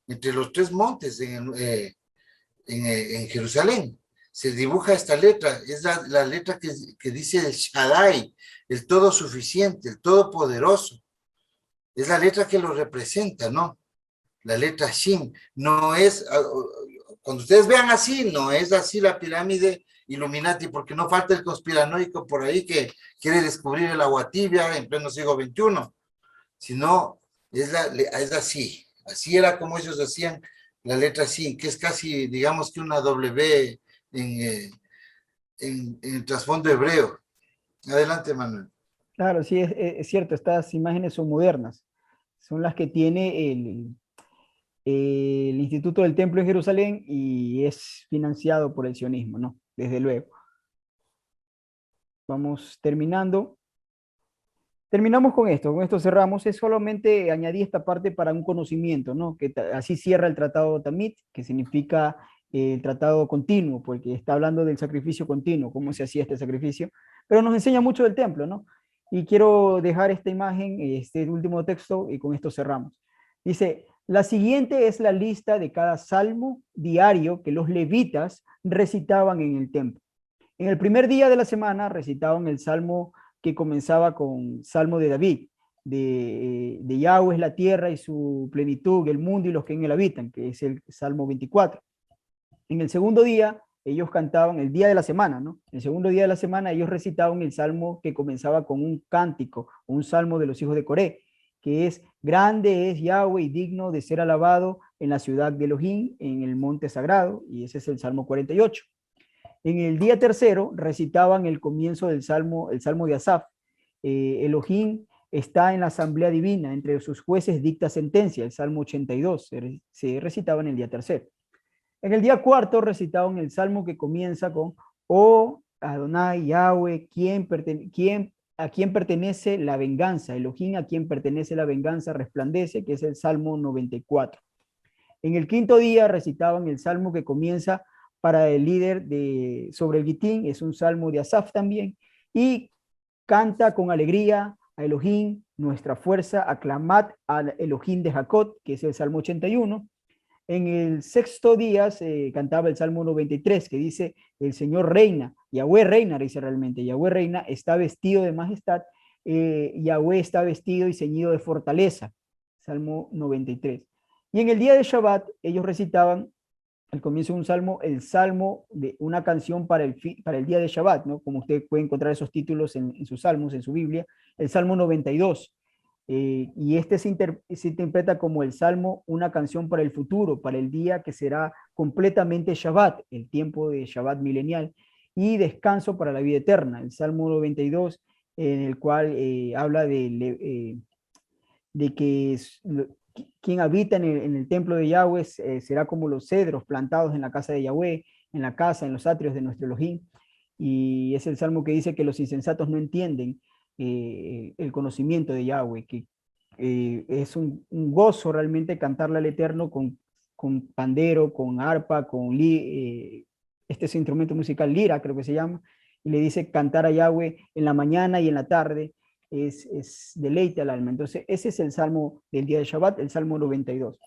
entre los tres montes en Jerusalén. Se dibuja esta letra, es la letra que dice el Shaddai, el todo suficiente, el todopoderoso. Es la letra que lo representa, ¿no? La letra Shin. No es, cuando ustedes vean así, no es así la pirámide Illuminati, porque no falta el conspiranoico por ahí que quiere descubrir el agua tibia en pleno siglo XXI, sino es así. Así era como ellos hacían la letra Shin, que es casi, digamos que una W en el trasfondo hebreo. Adelante, Manuel.
Claro, sí, es cierto, estas imágenes son modernas, son las que tiene el Instituto del Templo en Jerusalén y es financiado por el sionismo, ¿no? Desde luego. Vamos terminando. Terminamos con esto cerramos. Es solamente añadir esta parte para un conocimiento, ¿no? Que así cierra el tratado Tamit, que significa el tratado continuo, porque está hablando del sacrificio continuo, cómo se hacía este sacrificio, pero nos enseña mucho del templo, ¿no? Y quiero dejar esta imagen, este último texto, y con esto cerramos. Dice, la siguiente es la lista de cada salmo diario que los levitas recitaban en el templo. En el primer día de la semana recitaban el salmo que comenzaba con Salmo de David, de Yahweh es la tierra y su plenitud, el mundo y los que en él habitan, que es el Salmo 24. En el segundo día, ellos cantaban, el día de la semana, ¿no? El segundo día de la semana, ellos recitaban el salmo que comenzaba con un cántico, un salmo de los hijos de Coré, que es, grande es Yahweh y digno de ser alabado en la ciudad de Elohim, en el monte sagrado, y ese es el Salmo 48. En el día tercero recitaban el comienzo del salmo, el salmo de Asaf. Elohim está en la asamblea divina, entre sus jueces dicta sentencia, el salmo 82, se recitaba en el día tercero. En el día cuarto recitaban el salmo que comienza con, oh Adonai, Yahweh, a quién pertenece la venganza, Elohim a quien pertenece la venganza resplandece, que es el salmo 94. En el quinto día recitaban el salmo que comienza para el líder sobre el Gitín, es un salmo de Asaf también, y canta con alegría a Elohim, nuestra fuerza, aclamad al Elohim de Jacob, que es el Salmo 81. En el sexto día se cantaba el Salmo 93, que dice, el Señor reina, Yahweh reina, dice realmente, Yahweh reina, está vestido de majestad, Yahweh está vestido y ceñido de fortaleza, Salmo 93. Y en el día de Shabbat, ellos recitaban al comienzo de un salmo, el salmo de una canción para el día de Shabbat, ¿no? Como usted puede encontrar esos títulos en sus salmos, en su Biblia, el Salmo 92. Y este se interpreta como el salmo, una canción para el futuro, para el día que será completamente Shabbat, el tiempo de Shabbat milenial, y descanso para la vida eterna. El Salmo 92, en el cual habla de que quien habita en el templo de Yahweh será como los cedros plantados en la casa de Yahweh, en la casa, en los atrios de nuestro Elohim. Y es el salmo que dice que los insensatos no entienden el conocimiento de Yahweh, que es gozo realmente cantarle al Eterno con pandero, con arpa, este es instrumento musical, lira creo que se llama, y le dice cantar a Yahweh en la mañana y en la tarde, es deleite al alma. Entonces ese es el salmo del día de Shabbat, el salmo 92.